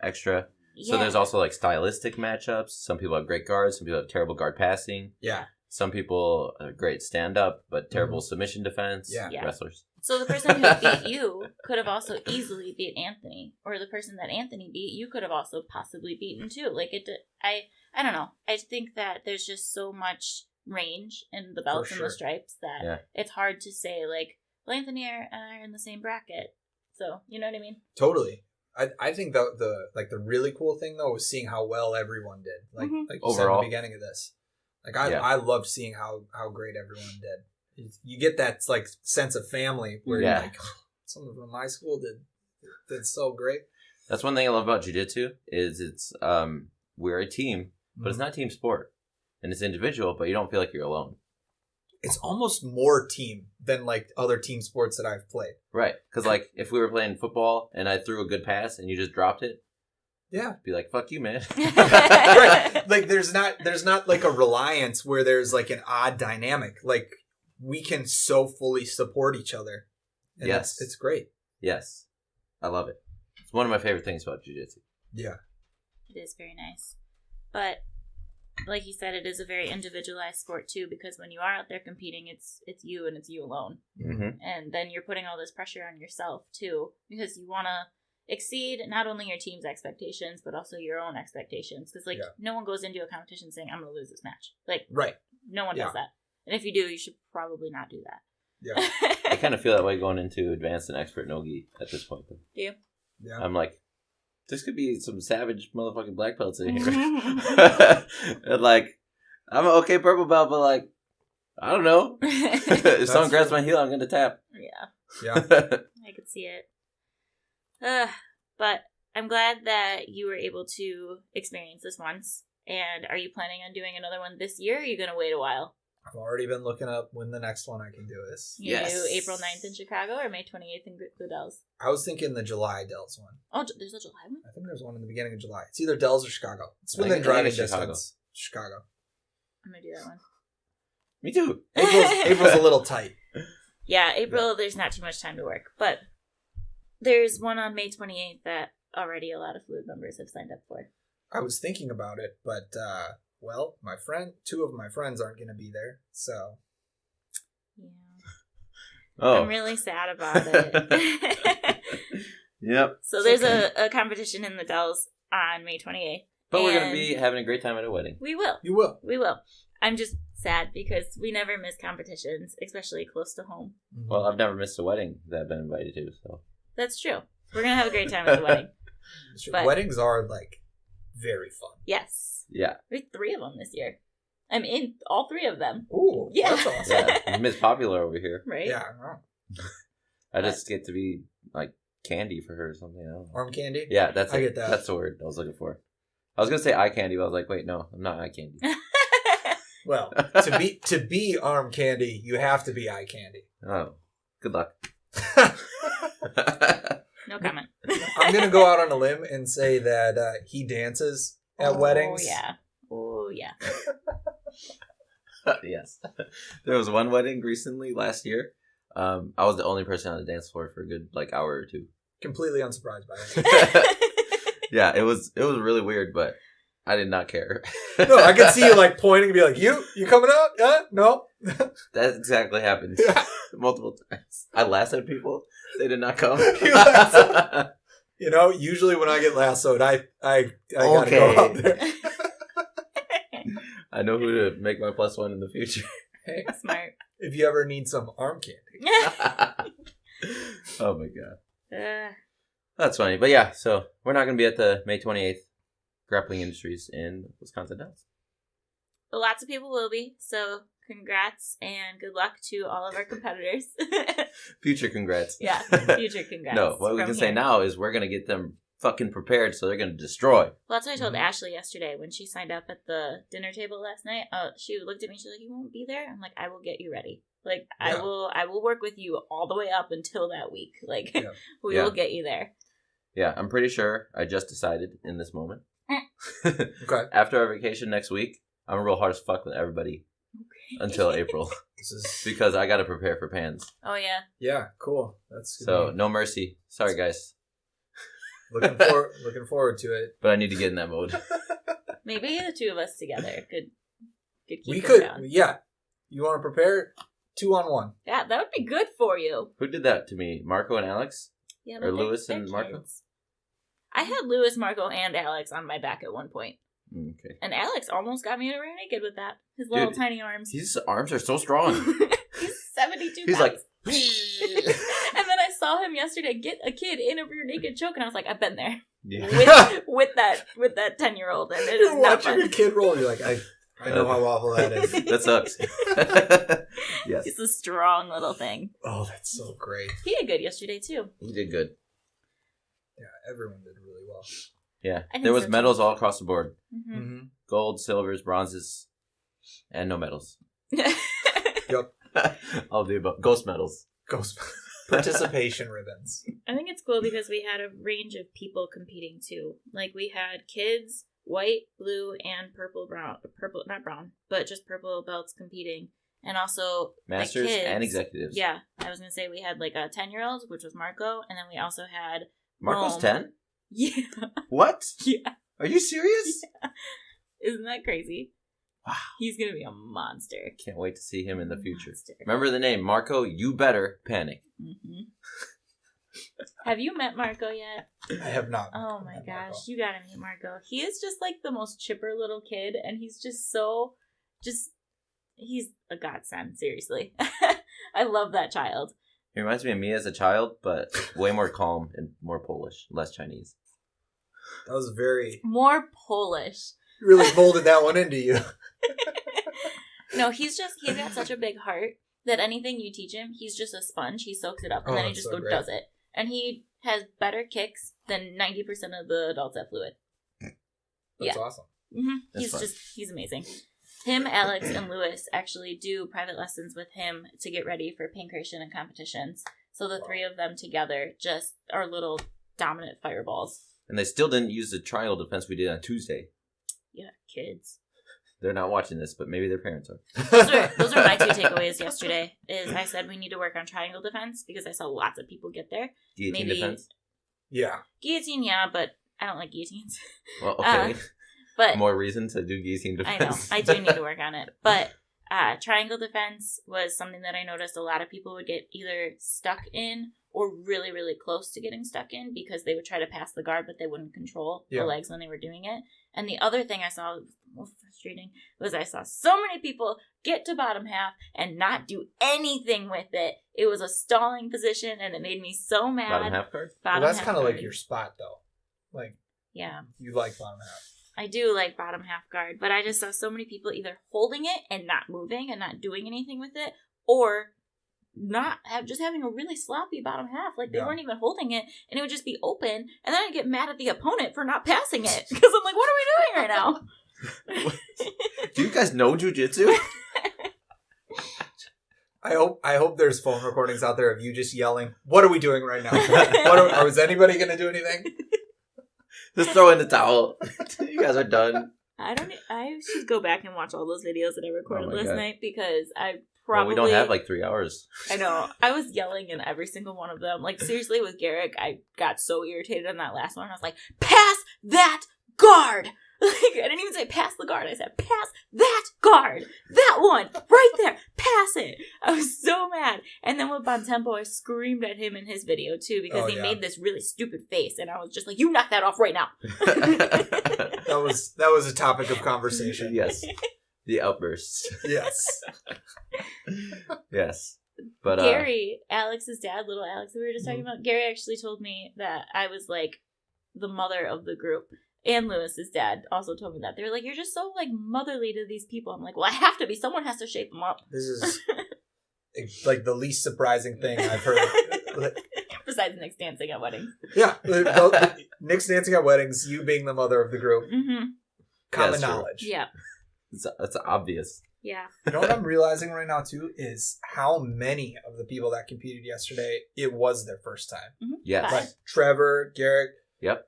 Extra. Yeah. So there's also, like, stylistic matchups. Some people have great guards. Some people have terrible guard passing. Yeah. Some people are great stand-up, but terrible submission defense. Yeah. Yeah. Wrestlers. So the person who beat you could have also easily beat Anthony, or the person that Anthony beat, you could have also possibly beaten too. Like, I don't know. I think that there's just so much range in the belts and sure. the stripes that it's hard to say, like, well, Anthony and I are in the same bracket. So, you know what I mean? Totally. I think the really cool thing though was seeing how well everyone did. Like Mhm. like you said Overall. at the beginning of this. Like I loved seeing how great everyone did. You get that, like, sense of family where you're like, oh, someone from my school did so great. That's one thing I love about jiu-jitsu is it's we're a team, but it's not a team sport. And it's individual, but you don't feel like you're alone. It's almost more team than, like, other team sports that I've played. Right. Because, like, if we were playing football and I threw a good pass and you just dropped it, Yeah. be like, fuck you, man. Right. Like, there's not like a reliance where there's, like, an odd dynamic. Like, we can so fully support each other. And Yes. it's great. Yes. I love it. It's one of my favorite things about jiu-jitsu. Yeah. It is very nice. But like you said, it is a very individualized sport too, because when you are out there competing, it's you and it's you alone. Mm-hmm. And then you're putting all this pressure on yourself too, because you want to exceed not only your team's expectations, but also your own expectations. Because, like, no one goes into a competition saying, I'm going to lose this match. Like, Right. no one does that. And if you do, you should probably not do that. Yeah. I kind of feel that way going into advanced and expert no-gi at this point. Though. Do you? Yeah. I'm like, this could be some savage motherfucking black belts in here. And, like, I'm an okay purple belt, but, like, I don't know. If someone grabs my heel, I'm going to tap. Yeah. Yeah. I could see it. But I'm glad that you were able to experience this once. And are you planning on doing another one this year, or are you going to wait a while? I've already been looking up when the next one I can do is. You do April 9th in Chicago or May 28th in the Dells? I was thinking the July Dells one. Oh, there's a July one? I think there's one in the beginning of July. It's either Dells or Chicago. It's I think within driving it's Chicago. distance. Chicago. I'm going to do that one. Me too. April's a little tight. Yeah, April, there's not too much time to work. But there's one on May 28th that already a lot of Fluid members have signed up for. I was thinking about it, but, well, two of my friends aren't going to be there, so. Yeah. Oh. I'm really sad about it. Yep. So there's a competition in the Dells on May 28th. But we're going to be having a great time at a wedding. We will. You will. We will. I'm just sad because we never miss competitions, especially close to home. Well, I've never missed a wedding that I've been invited to, so. That's true. We're going to have a great time at the wedding. But, weddings are, like, very fun. Yes. Yeah. We had 3 of them this year. I'm in all 3 of them. Ooh, yeah. That's awesome. Yeah, Miss Popular over here. Right? Yeah. I just get to be, like, candy for her or something. I don't know. Arm candy? Yeah, that's it. I get that. That's the word I was looking for. I was going to say eye candy, but I was like, wait, no, I'm not eye candy. Well, to be arm candy, you have to be eye candy. Oh, good luck. No comment. I'm going to go out on a limb and say that he dances at weddings. Oh, yeah. Yes. There was one wedding recently last year. I was the only person on the dance floor for a good, like, hour or 2. Completely unsurprised by it. Yeah, it was really weird, but I did not care. No, I could see you like pointing and be like, you coming out? Yeah? No? That exactly happened. Yeah. Multiple times. I laughed at people. They did not come. You know, usually when I get lassoed, I gotta go out there. I know who to make my +1 in the future. Hey, Smart. if you ever need some arm candy. Oh my god. That's funny. But yeah, so we're not going to be at the May 28th Grappling Industries in Wisconsin Dells. But lots of people will be, so congrats and good luck to all of our competitors. Future congrats. Yeah, future congrats. No, what we can say now is we're going to get them fucking prepared so they're going to destroy. Well, that's what I told Ashley yesterday when she signed up at the dinner table last night. She looked at me, she's like, you won't be there? I'm like, I will get you ready. Like, yeah. I will work with you all the way up until that week. Like, yeah. we will get you there. Yeah, I'm pretty sure I just decided in this moment. Okay. After our vacation next week, I'm going to roll hard as fuck with everybody until April. Because I got to prepare for Pans. Oh, yeah. Yeah, cool. That's good. So, no mercy. Sorry, guys. Looking forward to it. But I need to get in that mode. Maybe the 2 of us together could keep down. Yeah. You want to prepare 2-on-1? Yeah, that would be good for you. Who did that to me? Marco and Alex? Yeah, or Lewis and Marco? I had Lewis, Marco, and Alex on my back at one point. Okay. And Alex almost got me to rear naked with that. His little tiny arms. His arms are so strong. He's 72 He's pounds. like... And then I saw him yesterday get a kid in a rear naked choke, and I was like, I've been there. Yeah. with that 10-year-old, and it is You're not watching fun. your kid roll, you're like, I know how awful that is. That sucks. Yes. He's a strong little thing. Oh, that's so great. He did good yesterday, too. He did good. Yeah, everyone did really well. Yeah. There was medals all across the board. Mm-hmm. Mm-hmm. Gold, silvers, bronzes, and no medals. Yep. All the above. Ghost medals. Ghost participation ribbons. I think it's cool because we had a range of people competing, too. Like, we had kids, white, blue, and purple, not brown, but just purple belts competing. And also, Masters kids. and executives. Yeah. I was going to say we had, like, a 10-year-old, which was Marco, and then we also had Marco's Rome. 10? Yeah. What? Yeah. Are you serious? Yeah. Isn't that crazy? Wow. He's going to be a monster. Can't wait to see him in the future. Monster. Remember the name, Marco, you better panic. Mm-hmm. Have you met Marco yet? I have not. Oh my gosh, you gotta meet Marco. He is just like the most chipper little kid, and he's just he's a godsend, seriously. I love that child. He reminds me of me as a child, but way more calm and more Polish, less Chinese. That was very... More Polish. You really molded that one into you. No, he's got such a big heart that anything you teach him, he's just a sponge. He soaks it up, and then he just does it. And he has better kicks than 90% of the adults at Fluid. That's awesome. Mm-hmm. He's amazing. Him, Alex, and Lewis actually do private lessons with him to get ready for pancration and competitions. So the 3 of them together just are little dominant fireballs. And they still didn't use the triangle defense we did on Tuesday. Yeah, kids. They're not watching this, but maybe their parents are. Those are my 2 takeaways yesterday. Is I said we need to work on triangle defense because I saw lots of people get there. Guillotine defense? Yeah. Guillotine, yeah, but I don't like guillotines. Well, okay. But more reason to do guillotine defense. I know. I do need to work on it. But triangle defense was something that I noticed a lot of people would get either stuck in or really, really close to getting stuck in because they would try to pass the guard, but they wouldn't control the legs when they were doing it. And the other thing I saw was most frustrating was I saw so many people get to bottom half and not do anything with it. It was a stalling position, and it made me so mad. Bottom half guard? Well, that's kind of like your spot, though. Like, yeah, you like bottom half. I do like bottom half guard, but I just saw so many people either holding it and not moving and not doing anything with it, or just having a really sloppy bottom half. Like, they weren't even holding it, and it would just be open, and then I'd get mad at the opponent for not passing it, because I'm like, what are we doing right now? Do you guys know jujitsu? I hope there's phone recordings out there of you just yelling, what are we doing right now? Was anybody going to do anything? Just throw in the towel. You guys are done. I should go back and watch all those videos that I recorded last night, because I Well, we don't have like 3 hours. I know. I was yelling in every single one of them. Like, seriously, with Garrick, I got so irritated on that last one. I was like, pass that guard! Like, I didn't even say pass the guard. I said, pass that guard! That one! Right there! Pass it! I was so mad. And then with Bontempo, I screamed at him in his video, too, because he made this really stupid face. And I was just like, you knock that off right now! That was a topic of conversation. Yes. The outbursts. Yes. Yes. But Gary, Alex's dad, little Alex that we were just talking about, Gary actually told me that I was like the mother of the group. And Lewis's dad also told me that. They were like, you're just so like motherly to these people. I'm like, well, I have to be. Someone has to shape them up. This is like the least surprising thing I've heard. Besides Nick's dancing at weddings. Yeah. Nick's dancing at weddings, you being the mother of the group. Mm-hmm. Common knowledge. Yeah. It's obvious. Yeah. You know what I'm realizing right now, too, is how many of the people that competed yesterday, it was their first time. Mm-hmm. Yes. Like Trevor, Garrick. Yep.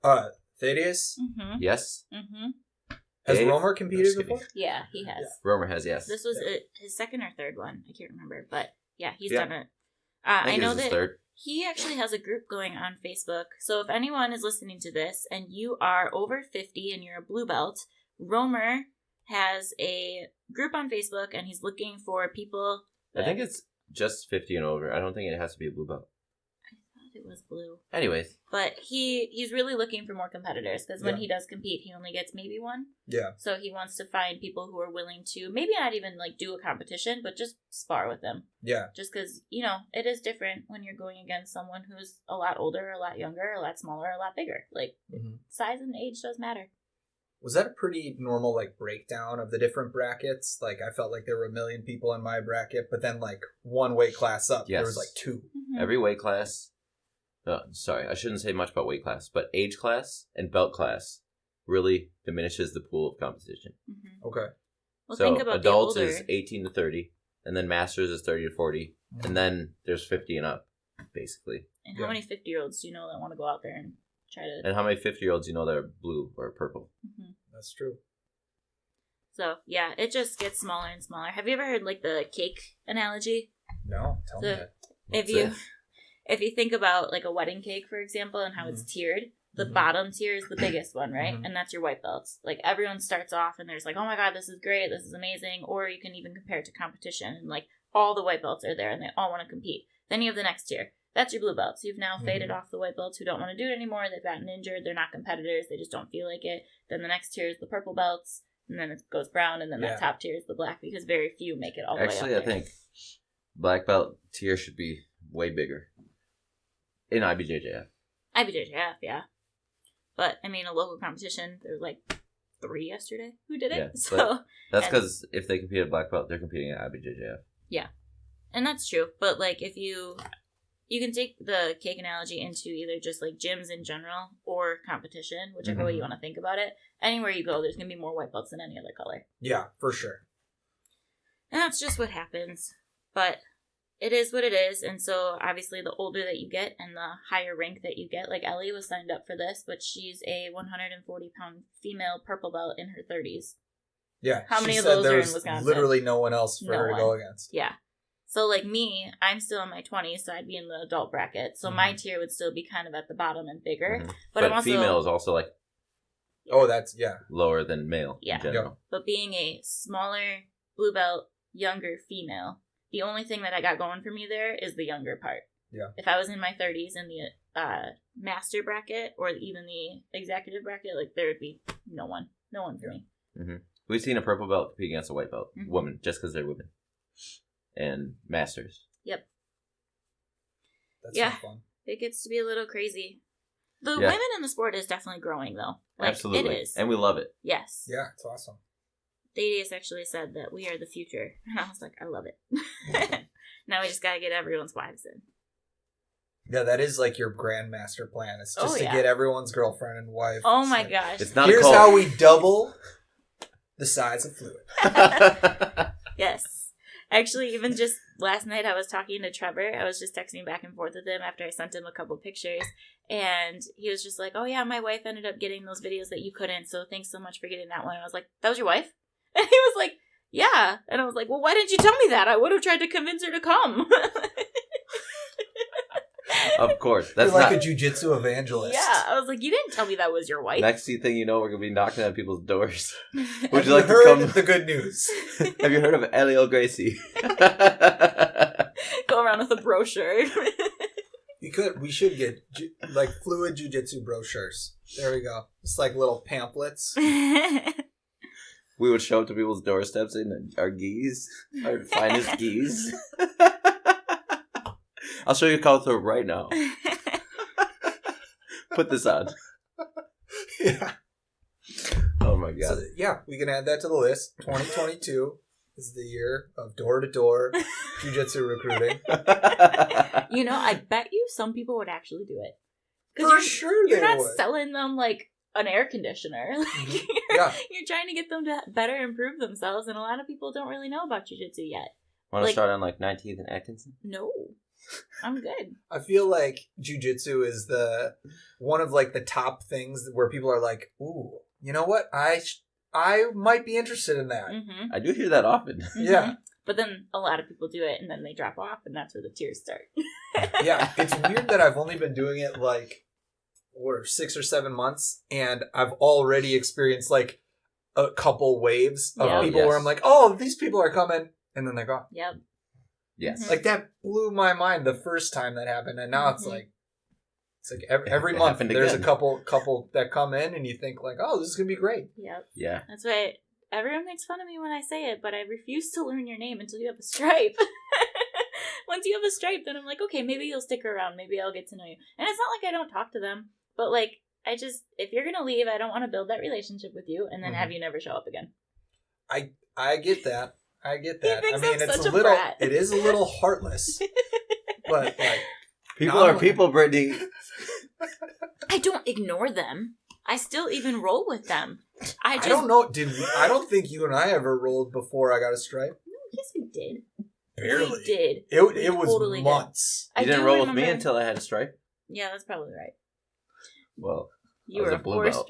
Thaddeus. Mm-hmm. Yes. Mm-hmm. Has Dave? Romer competed before? Yeah, he has. Yeah. Romer has, yes. This was his second or third one. I can't remember. But yeah, he's done it. I know that that third. he actually has a group going on Facebook. So if anyone is listening to this and you are over 50 and you're a blue belt, Romer has a group on Facebook, and he's looking for people. I think it's just 50 and over. I don't think it has to be a blue belt. I thought it was blue. Anyways. But he's really looking for more competitors, because when he does compete, he only gets maybe one. Yeah. So he wants to find people who are willing to maybe not even like do a competition, but just spar with them. Yeah. Just because, it is different when you're going against someone who's a lot older, a lot younger, a lot smaller, a lot bigger. Like, size and age does matter. Was that a pretty normal, like, breakdown of the different brackets? Like, I felt like there were 1 million people in my bracket, but then, like, one weight class up, there was, like, 2. Mm-hmm. Every weight class, sorry, I shouldn't say much about weight class, but age class and belt class really diminishes the pool of competition. Mm-hmm. Okay. Well, so think about adults the older. is 18 to 30, and then masters is 30 to 40, and then there's 50 and up, basically. And how many 50-year-olds do you know that want to go out there and try to... And how many 50-year-olds you know that are blue or purple? Mm-hmm. That's true. So, yeah, it just gets smaller and smaller. Have you ever heard, like, the cake analogy? No, tell me that. If you think about, like, a wedding cake, for example, and how it's tiered, the bottom tier is the biggest one, right? And that's your white belts. Like, everyone starts off and there's like, oh my god, this is great, this is amazing. Or you can even compare it to competition, and, like, all the white belts are there and they all want to compete. Then you have the next tier. That's your blue belts. You've now faded off the white belts who don't want to do it anymore. They've gotten injured. They're not competitors. They just don't feel like it. Then the next tier is the purple belts. And then it goes brown. And then that top tier is the black, because very few make it all the way up. Actually, I think black belt tier should be way bigger in IBJJF. IBJJF, yeah. But, I mean, a local competition, there were like 3 yesterday who did it. Yeah, so that's because if they compete at black belt, they're competing at IBJJF. Yeah. And that's true. But, like, if you can take the cake analogy into either just, like, gyms in general or competition, whichever way you want to think about it. Anywhere you go, there's going to be more white belts than any other color. Yeah, for sure. And that's just what happens. But it is what it is. And so, obviously, the older that you get and the higher rank that you get, like, Ellie was signed up for this, but she's a 140-pound female purple belt in her 30s. Yeah. How many of those are in Wisconsin? There's literally no one else for her to go against. Yeah. So, like me, I'm still in my 20s, so I'd be in the adult bracket. So my tier would still be kind of at the bottom and bigger. But I'm also, female is also, like, lower than male in general. Yeah. But being a smaller blue belt, younger female, the only thing that I got going for me there is the younger part. Yeah. If I was in my 30s in the master bracket or even the executive bracket, like there would be no one for me. Mm-hmm. We've seen a purple belt compete against a white belt woman just because they're women, and masters. Yep. That's fun. It gets to be a little crazy. The women in the sport is definitely growing, though. Like, absolutely, it is, and we love it. Yes. Yeah, it's awesome. Dadius actually said that we are the future, and I was like, I love it. Now we just gotta get everyone's wives in. Yeah, that is like your grandmaster plan. It's just to yeah. get everyone's girlfriend and wife. Oh my gosh! It's not. Here's how we double the size of fluid. Yes. Actually, even just last night, I was talking to Trevor. I was just texting back and forth with him after I sent him a couple pictures. And he was just like, oh, yeah, my wife ended up getting those videos that you couldn't. So thanks so much for getting that one. And I was like, that was your wife? And he was like, yeah. And I was like, well, why didn't you tell me that? I would have tried to convince her to come. Of course. That's You're like a jiu-jitsu evangelist. Yeah. I was like, you didn't tell me that was your wife. Next thing you know, we're going to be knocking on people's doors. Would Would you you like heard to come? the good news? Have you heard of Elio Gracie? Go around with a brochure. We should get like fluid jiu-jitsu brochures. There we go. It's like little pamphlets. We would show up to people's doorsteps in our Ghees, our finest Ghees. I'll show you a call through right now. Put this on. Yeah. Oh my god. So, yeah, we can add that to the list. 2022 is the year of door-to-door jiu-jitsu recruiting. You know, I bet you some people would actually do it. For sure You're they not would. selling them like an air conditioner. Like, you're trying to get them to better improve themselves, and a lot of people don't really know about jiu-jitsu yet. Want to start on like 19th and Atkinson? No. I'm good. I feel like jiu-jitsu is one of like the top things where people are like, ooh, you know what? I might be interested in that. Mm-hmm. I do hear that often. Mm-hmm. Yeah. But then a lot of people do it and then they drop off, and that's where the tears start. Yeah. It's weird that I've only been doing it like 6 or 7 months, and I've already experienced like a couple waves of people where I'm like, oh, these people are coming, and then they're gone. Yep. Yes. Mm-hmm. Like that blew my mind the first time that happened, and now it's like every month there's a couple that come in, and you think like, oh, this is gonna be great. Yep. Yeah. That's why everyone makes fun of me when I say it, but I refuse to learn your name until you have a stripe. Once you have a stripe, then I'm like, okay, maybe you'll stick around. Maybe I'll get to know you. And it's not like I don't talk to them, but like, if you're gonna leave, I don't want to build that relationship with you and then have you never show up again. I get that. I get that. He thinks I mean, I'm it's such a a little. brat. It is a little heartless, but like People are people, Brittany. I don't ignore them. I still even roll with them. I don't know. I don't think you and I ever rolled before I got a stripe. No, yes, we did. Barely. We did. It was totally months. You didn't roll with me until I had a stripe? Yeah, that's probably right. Well, you were a blue belt.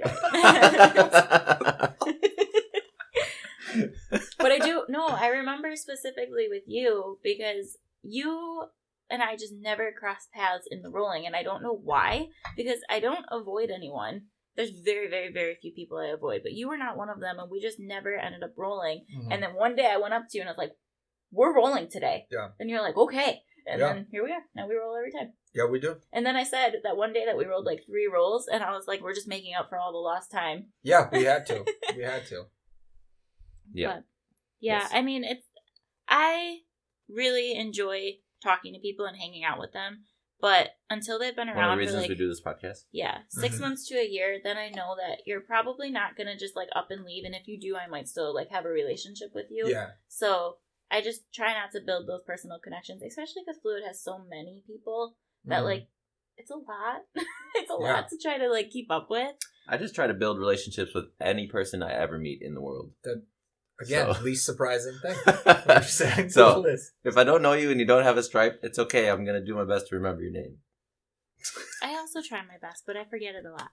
But I remember specifically with you because you and I just never crossed paths in the rolling, and I don't know why, because I don't avoid anyone. There's very, very, very few people I avoid, but you were not one of them, and we just never ended up rolling. Mm-hmm. And then one day I went up to you and I was like, we're rolling today. Yeah. And you're like, okay. And then here we are. Now we roll every time. Yeah, we do. And then I said that one day that we rolled like 3 rolls, and I was like, we're just making up for all the lost time. Yeah, we had to. Yeah. But, yeah, yes. I mean, I really enjoy talking to people and hanging out with them, but until they've been around one of the reasons for we do this podcast. Yeah, 6 months to a year, then I know that you're probably not going to just like up and leave, and if you do, I might still like have a relationship with you. Yeah. So I just try not to build those personal connections, especially because Fluid has so many people that like it's a lot. It's a lot to try to like keep up with. I just try to build relationships with any person I ever meet in the world. Again, least surprising thing. So, if I don't know you and you don't have a stripe, it's okay. I'm going to do my best to remember your name. I also try my best, but I forget it a lot.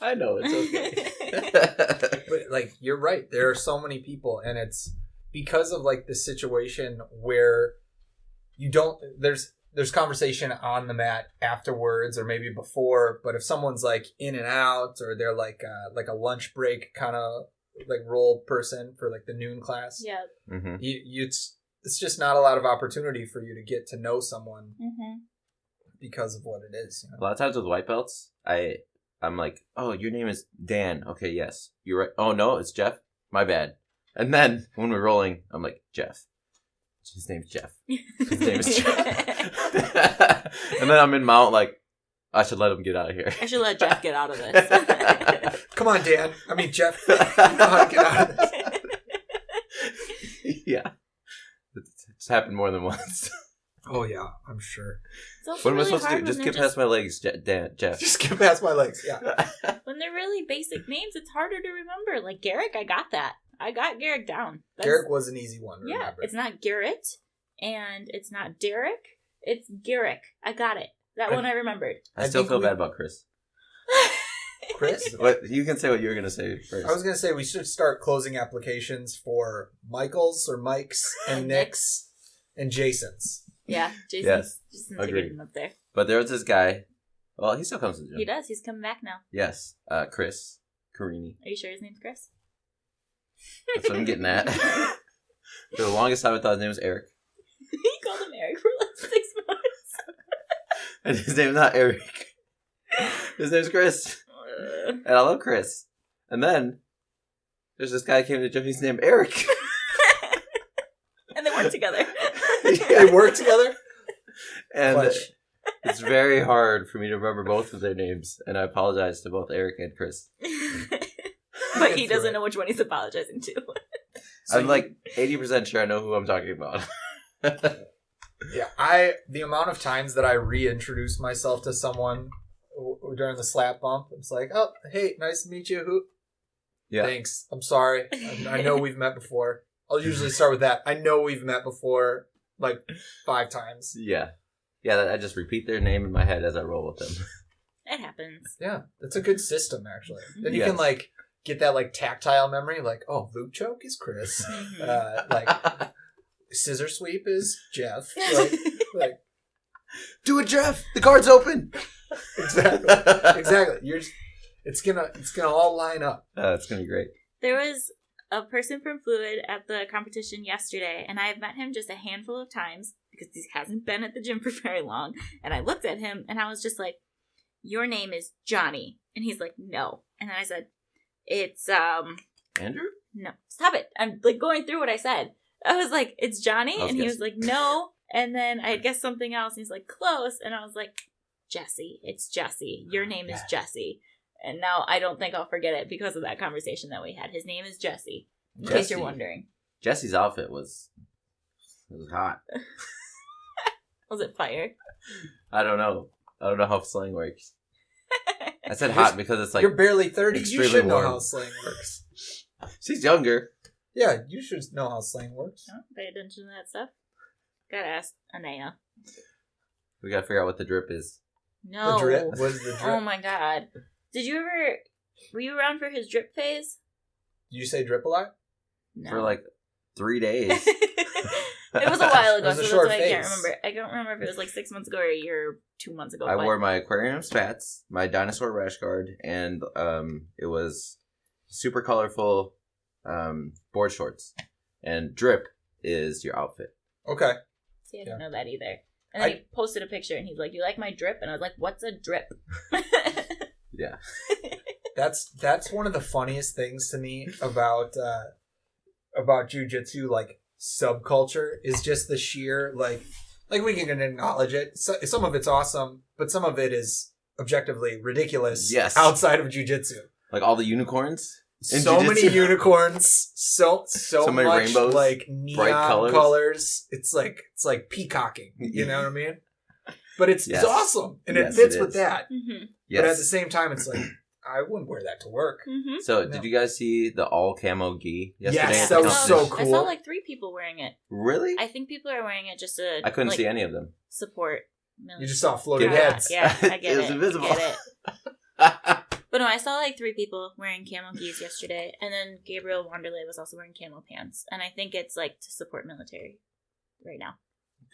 I know, it's okay. But, like, you're right. There are so many people, and it's because of, like, the situation where you don't... There's conversation on the mat afterwards or maybe before, but if someone's, like, in and out or they're, like a lunch break kind of... like role person for like the noon class. Yeah. It's just not a lot of opportunity for you to get to know someone because of what it is. A lot of times with white belts, I'm like, oh, your name is Dan. Okay, yes, you're right. Oh no, it's Jeff. My bad. And then when we're rolling, I'm like, Jeff. His name's Jeff. His name is Jeff. And then I'm in mount like, I should let him get out of here. I should let Jeff get out of this. Come on, Dan. I mean, Jeff. You know how to get out of this. Yeah. It's happened more than once. Oh, yeah, I'm sure. What am I supposed to do? Just get past my legs, Jeff. Just get past my legs, yeah. When they're really basic names, it's harder to remember. Like Garrick, I got that. I got Garrick down. Garrick was an easy one to remember. It's not Garrett, and it's not Derek. It's Garrick. I got it. That one I remembered. I still feel bad about Chris. Chris? What, you can say what you were going to say first. I was going to say we should start closing applications for Michaels or Mike's and Nick's and Jason's. Yeah, Jason's. Yes, Jason's agreed. up there. But there was this guy. Well, he still comes to the gym. He does. He's coming back now. Yes. Chris Carini. Are you sure his name's Chris? That's what I'm getting at. For the longest time, I thought his name was Eric. He called him Eric for like 6 months. And his name's not Eric. His name's Chris. And I love Chris. And then there's this guy who came to the gym. He's named Eric. And they work together. They work together? And it's very hard for me to remember both of their names. And I apologize to both Eric and Chris. But he doesn't know which one he's apologizing to. So I'm like 80% sure I know who I'm talking about. Yeah, the amount of times that I reintroduce myself to someone during the slap bump, it's like, oh, hey, nice to meet you. Who? Yeah. Thanks. I'm sorry. I know we've met before. I'll usually start with that. I know we've met before like 5 times. Yeah. Yeah, I just repeat their name in my head as I roll with them. It happens. Yeah, that's a good system, actually. Then you Yes. can like get that like tactile memory, like, oh, Luke Choke is Chris. Like Scissor Sweep is Jeff. Like Do it, Jeff! The card's open! exactly. It's gonna all line up. It's gonna be great. There was a person from Fluid at the competition yesterday, and I have met him just a handful of times because he hasn't been at the gym for very long. And I looked at him, and I was just like, your name is Johnny. And he's like, no. And then I said, it's, Andrew? no. Stop it. I'm, like, going through what I said. I was like, it's Johnny? And he was like, no. And then I had guessed something else, and he's like, close. And I was like, Jesse. It's Jesse. Your name is Jesse. And now I don't think I'll forget it because of that conversation that we had. His name is Jesse, in case you're wondering. Jesse's outfit was hot. Was it fire? I don't know. I don't know how slang works. I said hot because it's like you're barely 30. You extremely should know warm. how slang works. She's younger. Yeah, you should know how slang works. Oh, pay attention to that stuff. Gotta ask Anaya. We gotta figure out what the drip is. No. The drip? What is the drip? Oh my god. Were you around for his drip phase? Did you say drip a lot? No. For like 3 days. It was a while ago, It was so a that's short why I can't phase. remember. I don't remember if it was like 6 months ago or a year or 2 months ago. I but- wore my aquarium spats, my dinosaur rash guard, and it was super colorful board shorts. And drip is your outfit. Okay. See, I didn't know that either. And then he posted a picture and he's like, you like my drip? And I was like, what's a drip? Yeah. That's one of the funniest things to me about jiu-jitsu, like subculture, is just the sheer like we can acknowledge it. So, some of it's awesome, but some of it is objectively ridiculous. Yes. Outside of jiu-jitsu, Like all the unicorns. in so jiu-jitsu. many unicorns, so many much rainbows, like neon bright colors. It's like peacocking. You know what I mean? But it's Yes. awesome, and Yes, it fits it with is. that. Mm-hmm. But at Yes. the same time, it's like I wouldn't wear that to work. Mm-hmm. So, No. did you guys see the all camo Ghee yesterday? Yes, at the that was so competition? cool. I saw like 3 people wearing it. Really? I think people are wearing it just to I couldn't like, see any of them. support. You just saw floating Get it? heads. Yeah, I get It was it. invisible. I get it. But no, I saw like 3 people wearing camo Ghees yesterday, and then Gabriel Wanderlei was also wearing camo pants, and I think it's like to support military right now.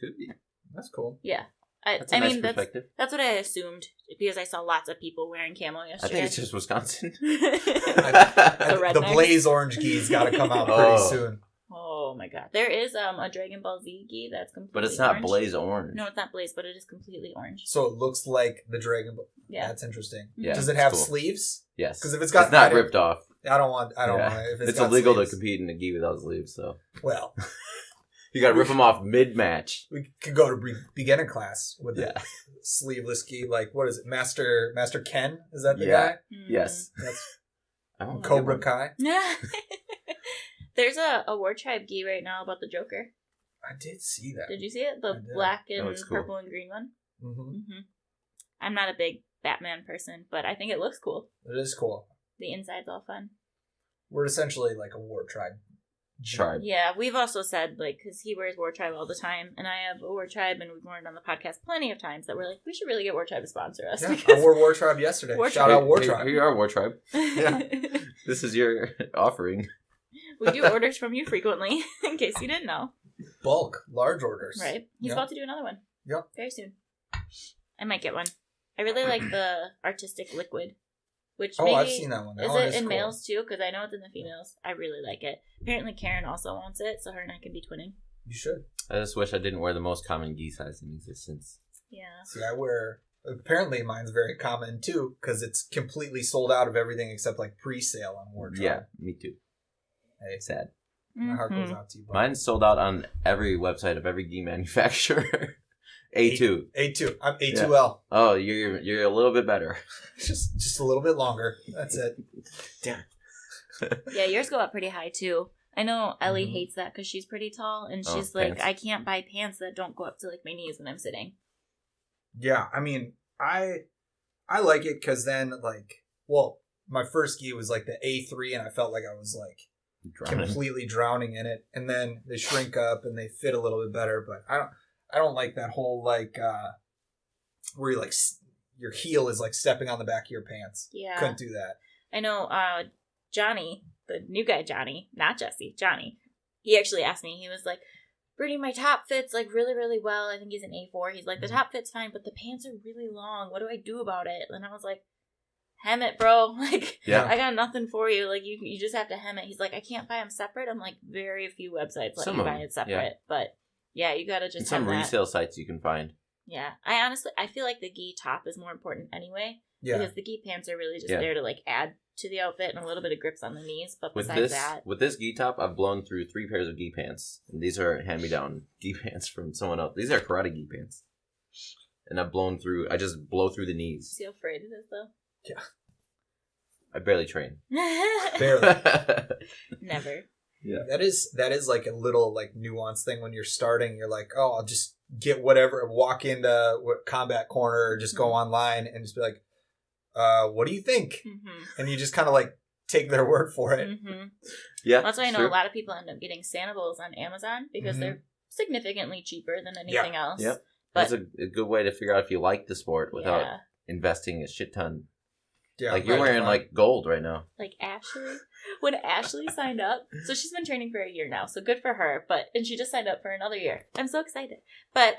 Could be. That's cool. Yeah, That's a nice mean perspective. that's what I assumed because I saw lots of people wearing camo I yesterday. think it's just Wisconsin. The rednecks. blaze orange gee's got to come out pretty Oh. soon. Oh my my god. There is a Dragon Ball Z gi that's completely But it's not orange. blaze orange. No, it's not blaze, but it is completely orange. So it looks like the Dragon Ball. Yeah. That's interesting. Yeah, Does it it's have cool. sleeves? Yes. Because if it's got... It's not ripped off. I don't want if it's got illegal sleeves. to compete in a gi without sleeves, so. Well... You gotta rip them off mid-match. We could go to beginner class with the Yeah. sleeveless gi. Like, what is it? Master Ken? Is that the Yeah. guy? Yes. That's I don't know. Cobra Kai. There's a War Tribe gi right now about the Joker. I did see that. Did you see it? I The did. black That and looks cool. purple and green one? Mm-hmm. I'm not a big Batman person, but I think it looks cool. It is cool. The inside's all fun. We're essentially like a war tribe. Tribe. Yeah, we've also said, like, because he wears War Tribe all the time, and I have a War Tribe, and we've warned on the podcast plenty of times that we're like, we should really get War Tribe to sponsor us. Yeah, I because wore War Tribe yesterday. War Shout Tribe. out War Hey, Tribe. Here you are, War Tribe. Yeah. This is your offering. we do orders from you frequently, in case you didn't know. Bulk, large orders. Right? He's Yeah. about to do another one. Yep. Very soon. I might get one. I really like the artistic liquid. Which Oh, maybe, I've seen that one. That Is one it in cool. males too? Because I know it's in the females. I really like it. Apparently Karen also wants it, so her and I can be twinning. You should. I just wish I didn't wear the most common gi size in existence. Yeah. See, I wear... Apparently mine's very common too, because it's completely sold out of everything except like pre-sale on War Tribe. Yeah, me too. Hey, Sad. my heart goes Mhm. out to you. Bud. Mine's sold out on every website of every gi manufacturer. A2. A2. I'm A2L. Oh, you're a little bit better. Just a little bit longer. That's it. Damn. Yeah, yours go up pretty high too. I know Ellie Mhm. hates that because she's pretty tall, and Oh, she's like, pants. I can't buy pants that don't go up to like my knees when I'm sitting. Yeah, I mean, I like it because then like, well, my first gi was like the A3, and I felt like I was like Drowning. completely drowning in it. And then they shrink up and they fit a little bit better. But I don't like that whole like where you like your heel is like stepping on the back of your pants. Yeah. Couldn't do that. I know Johnny, the new guy Johnny, not Jesse, Johnny, he actually asked me, he was like, Brittany, my top fits like really, really well. I think he's an A4. He's like, the top fit's fine, but the pants are really long. What do I do about it? And I was like, hem it, bro. Like, Yeah. I got nothing for you. Like, you just have to hem it. He's like, I can't buy them separate. I'm like, very few websites let Some you of buy them, it separate. yeah. But yeah, you gotta And just some have that. resale sites you can find. Yeah. I feel like the gi top is more important anyway. Yeah. Because the gi pants are really just Yeah. there to like add to the outfit and a little bit of grips on the knees. But With besides this that, with this gi top, I've blown through 3 pairs of gi pants. And these are hand-me-down gi pants from someone else. These are karate gi pants. And I just blow through the knees. see how afraid it is though. I barely train. Barely. Never. Yeah. That is like a little like nuanced thing when you're starting. You're like, oh, I'll just get whatever, walk into Combat Corner, or just go online and just be like, what do you think? Mm-hmm. And you just kind of like take their word for it. Mm-hmm. Yeah. That's why I know true. a lot of people end up getting Sanables on Amazon because Mhm. they're significantly cheaper than anything else. Yep. But That's a good way to figure out if you like the sport without yeah, investing a shit ton. Yeah, Like you're right. wearing like gold right now. like Ashley, when Ashley signed up, so she's been training for a year now, so good for her. And she just signed up for another year. I'm so excited. But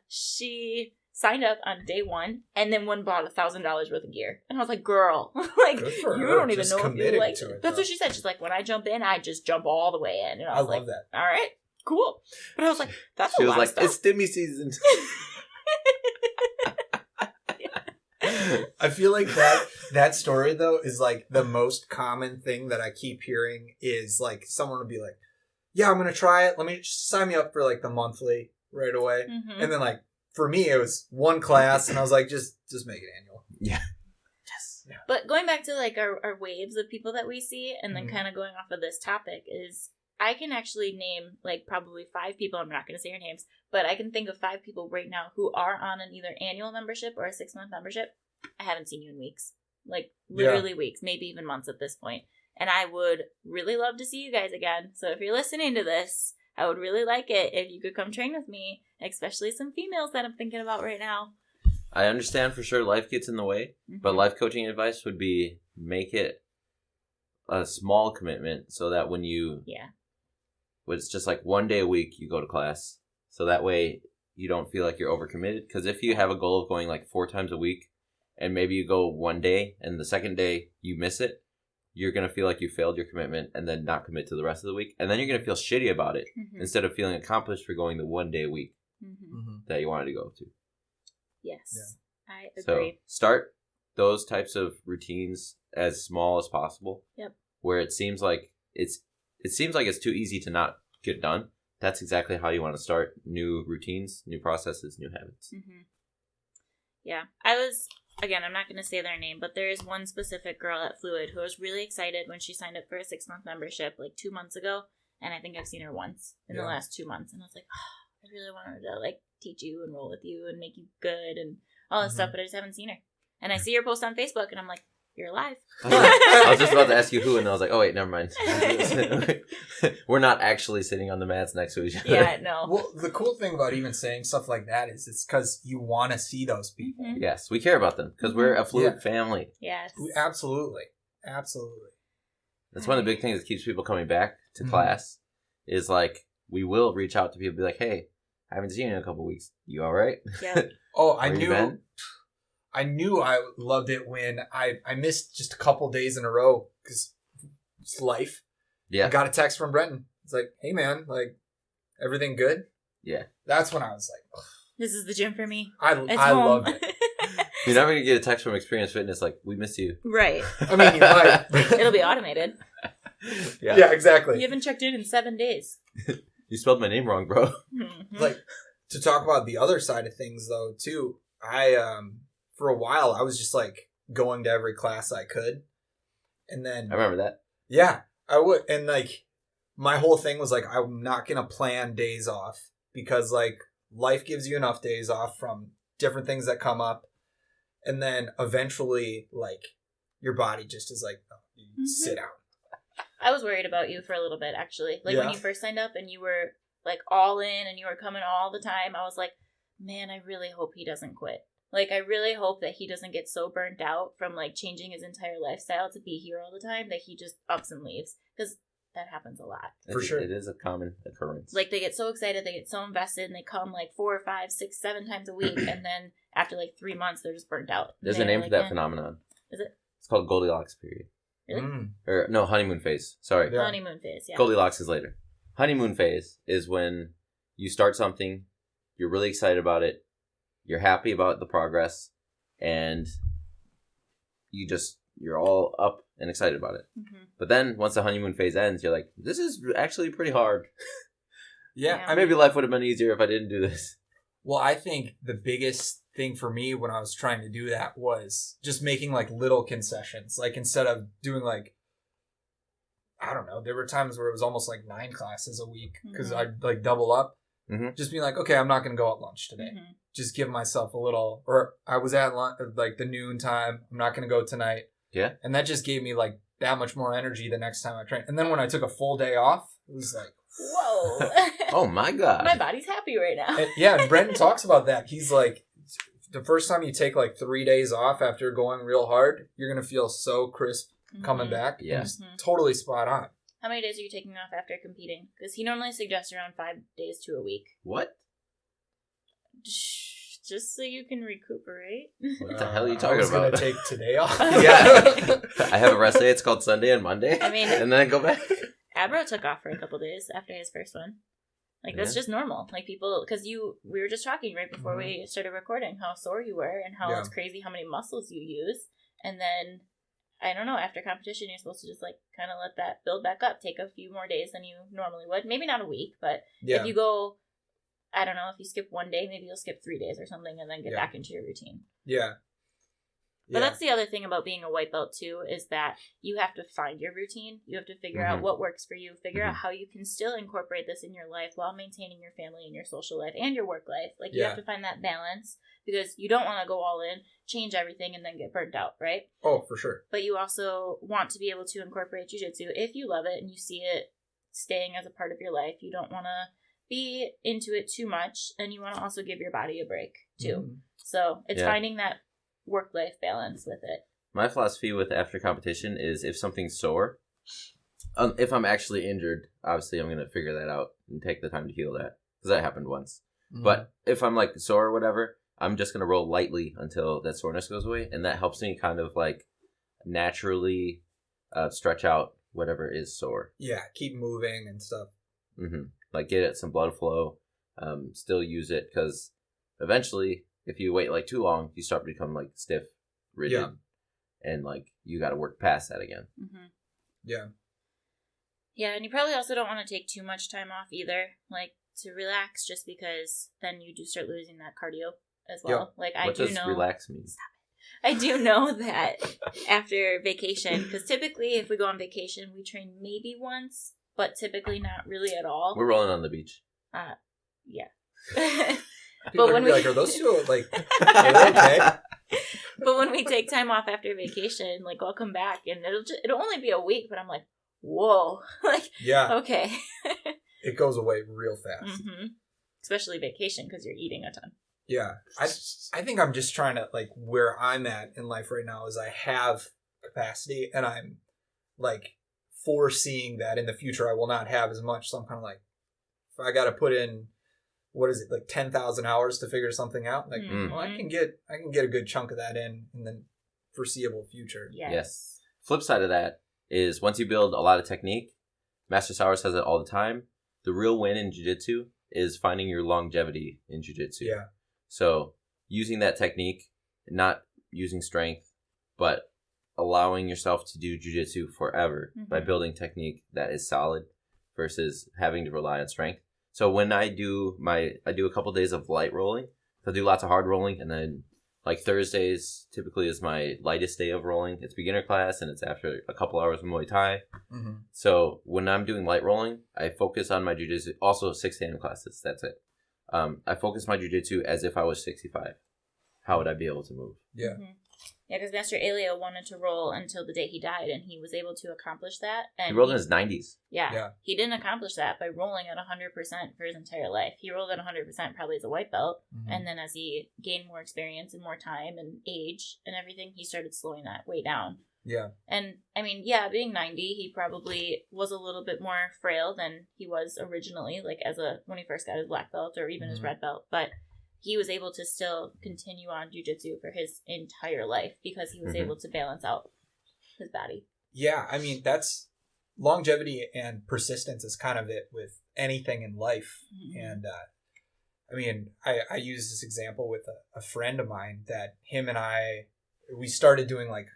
she signed up on day one and then bought $1,000 worth of gear, and I was like, girl, like Good for you her, don't even just know if you committing like to it. it, That's though. what she said. She's like, when I jump in, I just jump all the way in, and I I was like, love that. all right, cool. But I was like, that's She a was lot like, of stuff. it's stimmy season. I feel like that story though is like the most common thing that I keep hearing is like someone would be like, yeah, I'm gonna try it. Let me just sign me up for like the monthly right away. Mhm. And then like for me it was one class and I was like, just make it annual. Yeah. Yes. Yeah. But going back to like our waves of people that we see, and then Mhm. kind of going off of this topic, is I can actually name like probably 5 people. I'm not going to say your names, but I can think of 5 people right now who are on an either annual membership or a 6-month membership. I haven't seen you in weeks, like literally weeks, maybe even months at this point. And I would really love to see you guys again. So if you're listening to this, I would really like it if you could come train with me, especially some females that I'm thinking about right now. I understand for sure life gets in the way, but Mhm. life coaching advice would be make it a small commitment so that when it's just like one day a week you go to class. So that way you don't feel like you're overcommitted. Because if you have a goal of going like 4 times a week and maybe you go one day and the second day you miss it, you're going to feel like you failed your commitment and then not commit to the rest of the week. And then you're going to feel shitty about it instead of feeling accomplished for going the 1 day a week that you wanted to go to. Yes, Yeah. I agree. So start those types of routines as small as possible. Yep. Where it seems like it's too easy to not get done. That's exactly how you want to start new routines, new processes, new habits. Yeah. Again, I'm not going to say their name, but there is one specific girl at Fluid who was really excited when she signed up for a 6-month membership like 2 months ago. And I think I've seen her once in the last 2 months. And I was like, oh, I really wanted to like teach you and roll with you and make you good and all this stuff, but I just haven't seen her. And I see her post on Facebook and I'm like, you're alive. I was just about to ask you who, and I was like, oh wait, never mind. We're not actually sitting on the mats next to each other. Yeah, no. Well, the cool thing about even saying stuff like that is it's because you want to see those people. Yes, we care about them because we're a fluid family. Yes. Absolutely. That's one of the big things that keeps people coming back to class is like, we will reach out to people and be like, hey, I haven't seen you in a couple weeks. You all right? Yeah. Oh, I knew I loved it when I missed just a couple days in a row because it's life. Yeah. I got a text from Brenton. It's like, hey man, like, everything good? Yeah. That's when I was like, ugh. This is the gym for me. I loved it. You're never going to get a text from Experience Fitness like, we miss you. Right. I mean, you might. It'll be automated. Yeah, exactly. You haven't checked in 7 days. You spelled my name wrong, bro. Like, to talk about the other side of things, though, too, for a while, I was just, like, going to every class I could. And then... I remember that. Yeah, I would. And, like, my whole thing was, like, I'm not going to plan days off because, like, life gives you enough days off from different things that come up. And then eventually, like, your body just is like, oh, you sit down. I was worried about you for a little bit, actually. Like, when you first signed up and you were, like, all in and you were coming all the time, I was like, man, I really hope he doesn't quit. Like, I really hope that he doesn't get so burnt out from, like, changing his entire lifestyle to be here all the time that he just ups and leaves. Because that happens a lot. For sure. It is a common occurrence. Like, they get so excited, they get so invested, and they come, like, 4, 5, 6, 7 times a week, and then after, like, 3 months, they're just burnt out. There's a name for that phenomenon. Is it? It's called Goldilocks period. Really? Or, no, honeymoon phase. Sorry. Yeah. Honeymoon phase, yeah. Goldilocks is later. Honeymoon phase is when you start something, you're really excited about it, you're happy about the progress, and you're all up and excited about it. But then once the honeymoon phase ends, you're like, this is actually pretty hard. Yeah. Maybe life would have been easier if I didn't do this. Well, I think the biggest thing for me when I was trying to do that was just making like little concessions. Like instead of doing like, I don't know, there were times where it was almost like 9 classes a week because I'd like double up. Just being like, okay, I'm not going to go at lunch today. Just give myself a little, or I was at lunch, like the noon time. I'm not going to go tonight. Yeah. And that just gave me like that much more energy the next time I trained. And then when I took a full day off, it was like, whoa. Oh my God. My body's happy right now. And Brenton talks about that. He's like, the first time you take like 3 days off after going real hard, you're going to feel so crisp coming back. Yeah. Totally spot on. How many days are you taking off after competing? Because he normally suggests around 5 days to a week. What? Just so you can recuperate. What the hell are you talking about? I was going to take today off. Yeah. I have a rest day. It's called Sunday and Monday. I mean, and then I go back. Abro took off for a couple days after his first one. Like, that's just normal. Like, people, because we were just talking right before we started recording how sore you were and how it's crazy how many muscles you use. And then, I don't know, after competition, you're supposed to just, like, kind of let that build back up. Take a few more days than you normally would. Maybe not a week, but if you go, I don't know, if you skip 1 day, maybe you'll skip 3 days or something and then get back into your routine. Yeah. But that's the other thing about being a white belt, too, is that you have to find your routine. You have to figure out what works for you, figure out how you can still incorporate this in your life while maintaining your family and your social life and your work life. Like, you have to find that balance because you don't want to go all in, change everything, and then get burnt out, right? Oh, for sure. But you also want to be able to incorporate jiu-jitsu if you love it and you see it staying as a part of your life. You don't want to be into it too much, and you want to also give your body a break, too. So it's finding that work-life balance with it. My philosophy with after competition is if something's sore, if I'm actually injured, obviously I'm going to figure that out and take the time to heal that, because that happened once. But if I'm like sore or whatever, I'm just going to roll lightly until that soreness goes away, and that helps me kind of like naturally stretch out whatever is sore. Yeah, keep moving and stuff. Mm-hmm. Like get it some blood flow. Still use it because eventually, if you wait like too long, you start to become like stiff, rigid, and like you got to work past that again. Mm-hmm. Yeah. Yeah, and you probably also don't want to take too much time off either, like to relax, just because then you do start losing that cardio as well. Like What does relax mean? I do know that after vacation, because typically if we go on vacation, we train maybe once, but typically not really at all. We're rolling on the beach. Yeah. People But are when gonna be we like, are those two like are they okay? But when we take time off after vacation, like I'll come back and it'll only be a week, but I'm like, whoa, like okay. It goes away real fast. Mm-hmm. Especially vacation because you're eating a ton. Yeah, I think I'm just trying to like where I'm at in life right now is I have capacity and I'm like foreseeing that in the future I will not have as much. So I'm kind of like, if I got to put in, what is it, like 10,000 hours to figure something out? Like, well, I can get a good chunk of that in the foreseeable future. Yes. Flip side of that is once you build a lot of technique, Master Sauer says it all the time. The real win in jiu-jitsu is finding your longevity in jiu-jitsu. Yeah. So using that technique, not using strength, but allowing yourself to do jiu-jitsu forever by building technique that is solid versus having to rely on strength. So when I do a couple days of light rolling, so I do lots of hard rolling, and then like Thursdays typically is my lightest day of rolling. It's beginner class and it's after a couple hours of Muay Thai. Mm-hmm. So when I'm doing light rolling, I focus on my jiu-jitsu, also 6 a.m. classes, that's it. I focus my jiu-jitsu as if I was 65. How would I be able to move? Yeah. Mm-hmm. Yeah, because Master Elio wanted to roll until the day he died, and he was able to accomplish that. And he rolled in his 90s. Yeah. He didn't accomplish that by rolling at 100% for his entire life. He rolled at 100% probably as a white belt, and then as he gained more experience and more time and age and everything, he started slowing that way down. Yeah. And, I mean, being 90, he probably was a little bit more frail than he was originally, like when he first got his black belt or even his red belt, but he was able to still continue on jiu-jitsu for his entire life because he was able to balance out his body. Yeah, I mean, that's longevity and persistence is kind of it with anything in life. And I mean, I use this example with a friend of mine that him and we started doing like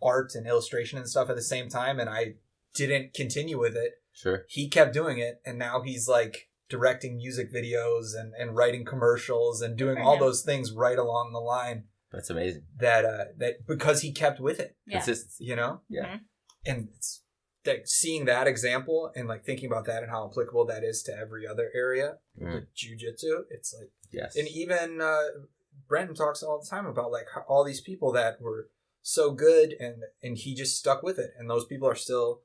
art and illustration and stuff at the same time, and I didn't continue with it. Sure. He kept doing it, and now he's like directing music videos and writing commercials and doing all those things right along the line. That's amazing. That because he kept with it. Yeah. Consistency. You know? Yeah. And it's like seeing that example and like thinking about that and how applicable that is to every other area, like jiu-jitsu, it's like, yes. And even Brenton talks all the time about like how all these people that were so good and he just stuck with it. And those people are still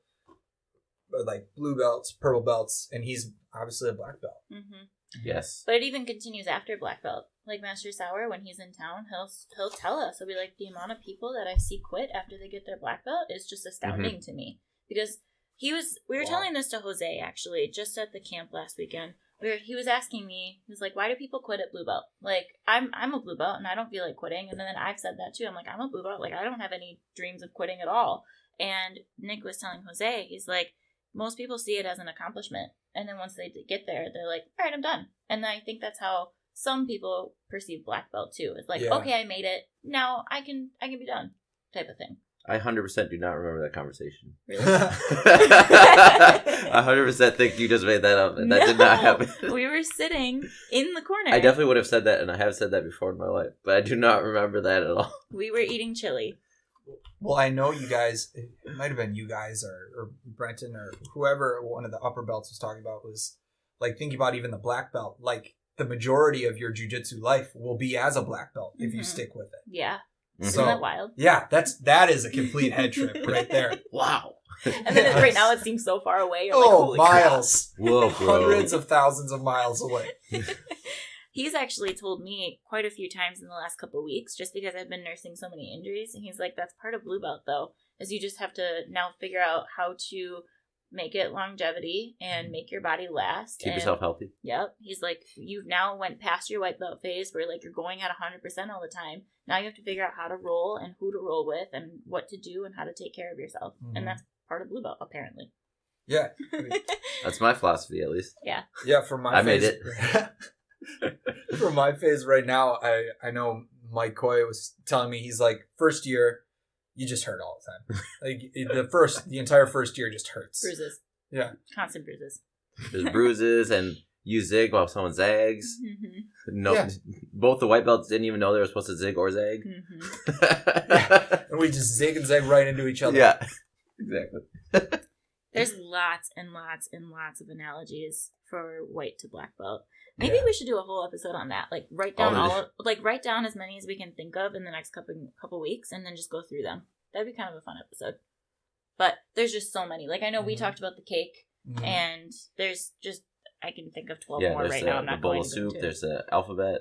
like blue belts, purple belts, and he's obviously a black belt. Yes. But it even continues after black belt. Like Master Sauer, when he's in town, he'll tell us. He'll be like, the amount of people that I see quit after they get their black belt is just astounding to me. Because we were telling this to Jose, actually, just at the camp last weekend. He was asking me, he was like, why do people quit at blue belt? Like, I'm a blue belt, and I don't feel like quitting. And then I've said that, too. I'm like, I'm a blue belt. Like, I don't have any dreams of quitting at all. And Nick was telling Jose, he's like, most people see it as an accomplishment. And then once they get there, they're like, all right, I'm done. And I think that's how some people perceive black belt, too. It's like, okay, I made it. Now I can be done type of thing. I 100% do not remember that conversation. Really? I 100% think you just made that up, and that did not happen. We were sitting in the corner. I definitely would have said that, and I have said that before in my life, but I do not remember that at all. We were eating chili. Well, I know you guys, it might have been you guys or Brenton or whoever one of the upper belts was talking about was like thinking about even the black belt. Like the majority of your jiu-jitsu life will be as a black belt if you stick with it. Yeah. So, isn't that wild? Yeah, that is a complete head trip right there. Wow. And then right now it seems so far away. You're like, miles. Crap. Whoa, bro. Hundreds of thousands of miles away. He's actually told me quite a few times in the last couple of weeks, just because I've been nursing so many injuries. And he's like, that's part of blue belt, though, is you just have to now figure out how to make it longevity and make your body last. Keep yourself healthy. Yep. He's like, you've now went past your white belt phase where like you're going at 100% all the time. Now you have to figure out how to roll and who to roll with and what to do and how to take care of yourself. Mm-hmm. And that's part of blue belt, apparently. Yeah. That's my philosophy, at least. Yeah. Yeah, for my phase, made it. For my phase right now, I know Mike Coy was telling me, he's like, first year, you just hurt all the time. Like the entire first year just hurts. Bruises. Yeah. Constant bruises. There's bruises and you zig while someone zags. Mm-hmm. No, yeah. Both the white belts didn't even know they were supposed to zig or zag. Mm-hmm. Yeah. And we just zig and zag right into each other. Yeah, exactly. There's lots and lots and lots of analogies for white to black belt. Maybe we should do a whole episode on that. Like write down as many as we can think of in the next couple weeks, and then just go through them. That'd be kind of a fun episode. But there's just so many. Like I know we talked about the cake, and there's just I can think of 12 more right now. I'm not going to. There's the bowl of soup. There's the alphabet,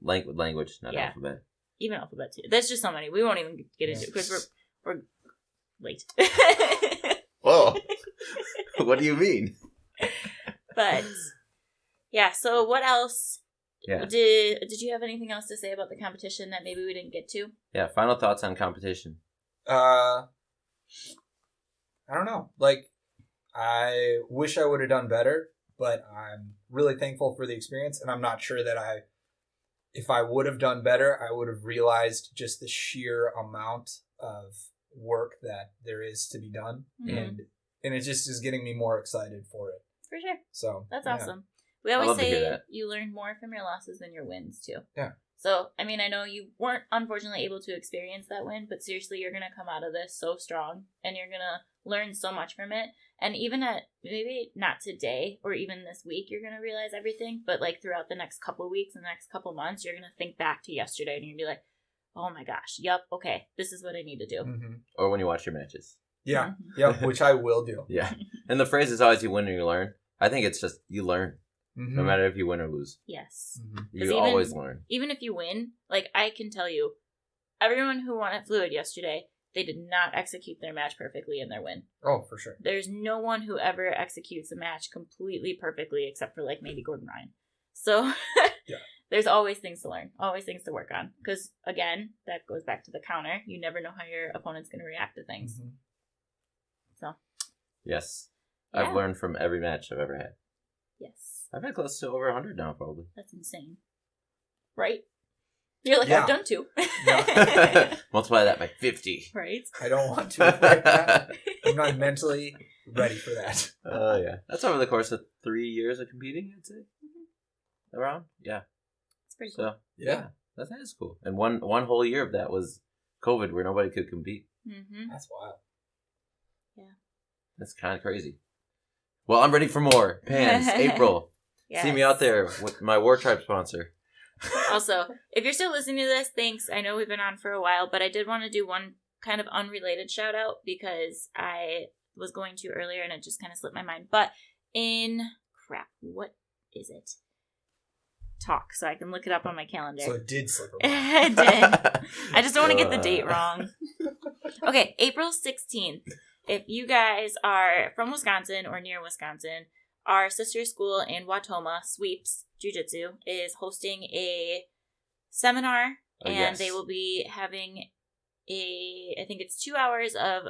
language, not alphabet. Even alphabet too. There's just so many. We won't even get into it because we're late. Whoa. What do you mean? But yeah, so what else? Yeah. Did you have anything else to say about the competition that maybe we didn't get to? Yeah, final thoughts on competition. I don't know. Like, I wish I would have done better, but I'm really thankful for the experience, and I'm not sure that if I would have done better, I would have realized just the sheer amount of work that there is to be done, and it just is getting me more excited for it. For sure. So that's awesome. We always say you learn more from your losses than your wins too. Yeah. So I mean, I know you weren't unfortunately able to experience that win, but seriously, you're gonna come out of this so strong, and you're gonna learn so much from it. And even at maybe not today or even this week, you're gonna realize everything. But like throughout the next couple weeks and the next couple months, you're gonna think back to yesterday, and you're gonna be like, oh my gosh, yep, okay, this is what I need to do. Mm-hmm. Or when you watch your matches. Yeah, yep, which I will do. Yeah. And the phrase is always you win or you learn. I think it's just you learn. Mm-hmm. No matter if you win or lose. Yes. Mm-hmm. You always learn. Even if you win, like I can tell you, everyone who won at Fluid yesterday, they did not execute their match perfectly in their win. Oh, for sure. There's no one who ever executes a match completely perfectly except for like maybe Gordon Ryan. So there's always things to learn, always things to work on. Because again, that goes back to the counter. You never know how your opponent's going to react to things. Mm-hmm. So. Yes. Yeah. I've learned from every match I've ever had. Yes. I've had close to over 100 now, probably. That's insane. Right? You're like, I've done 2. Multiply that by 50. Right? I don't want to like that. I'm not mentally ready for that. Oh, yeah. That's over the course of 3 years of competing, I'd say. Mm-hmm. Around? Yeah. It's pretty cool. So, yeah. That's cool. And one whole year of that was COVID, where nobody could compete. Mm-hmm. That's wild. Yeah. That's kind of crazy. Well, I'm ready for more. Pans, April. Yes. See me out there with my War Tribe sponsor. Also, if you're still listening to this, thanks. I know we've been on for a while, but I did want to do one kind of unrelated shout out because I was going to earlier and it just kind of slipped my mind. But what is it? Talk, so I can look it up on my calendar. So it did slip my mind. It did. I just don't want to get the date wrong. Okay, April 16th. If you guys are from Wisconsin or near Wisconsin, our sister school in Watoma, Sweeps Jiu-Jitsu, is hosting a seminar, and they will be having I think it's 2 hours of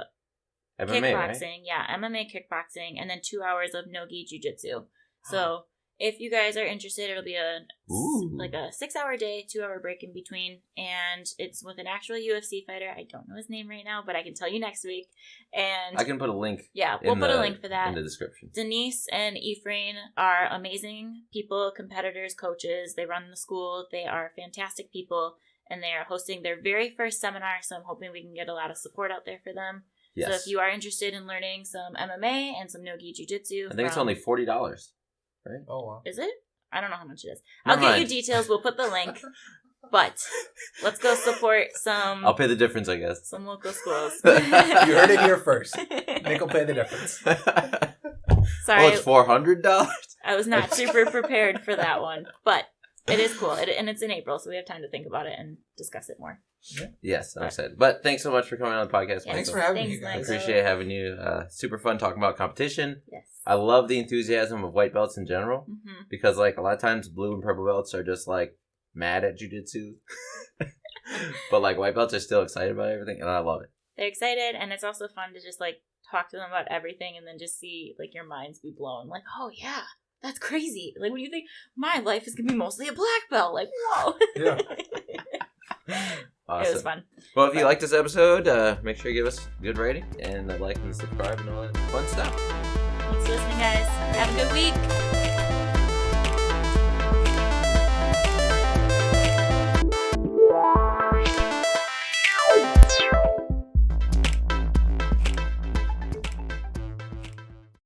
MMA, kickboxing. Right? Yeah, MMA kickboxing, and then 2 hours of no-gi jiu-jitsu. So if you guys are interested, it'll be a 6-hour day, 2-hour break in between, and it's with an actual UFC fighter. I don't know his name right now, but I can tell you next week. And I can put a link. Yeah, we'll put a link for that in the description. Denise and Ephraim are amazing people, competitors, coaches. They run the school. They are fantastic people, and they are hosting their very first seminar. So I'm hoping we can get a lot of support out there for them. Yes. So if you are interested in learning some MMA and some no-gi jiu-jitsu, I think it's only $40. Right? Oh, wow. Is it? I don't know how much it is. I'll get you details. We'll put the link. But let's go support some... I'll pay the difference, I guess. Some local schools. You heard it here first. Nick will pay the difference. Sorry. Oh, it's $400? I was not super prepared for that one. But It is cool. And it's in April, so we have time to think about it and discuss it more. Yes, I'm excited. But thanks so much for coming on the podcast. Yeah, Thanks Michael. for having Thanks, me, guys. Michael. Appreciate having you. Super fun talking about competition. Yes. I love the enthusiasm of white belts in general Mm-hmm. because, like, a lot of times blue and purple belts are just like mad at jiu-jitsu, but like white belts are still excited about everything, and I love it. They're excited, and it's also fun to just like talk to them about everything, and then just see like your minds be blown. Like, oh yeah, that's crazy. Like, what do you think? My life is gonna be mostly a black belt. Like, whoa. Yeah. Awesome. It was fun. Well, if you like this episode, make sure you give us a good rating and like and subscribe and all that fun stuff. Thanks for listening, guys. Have a good week.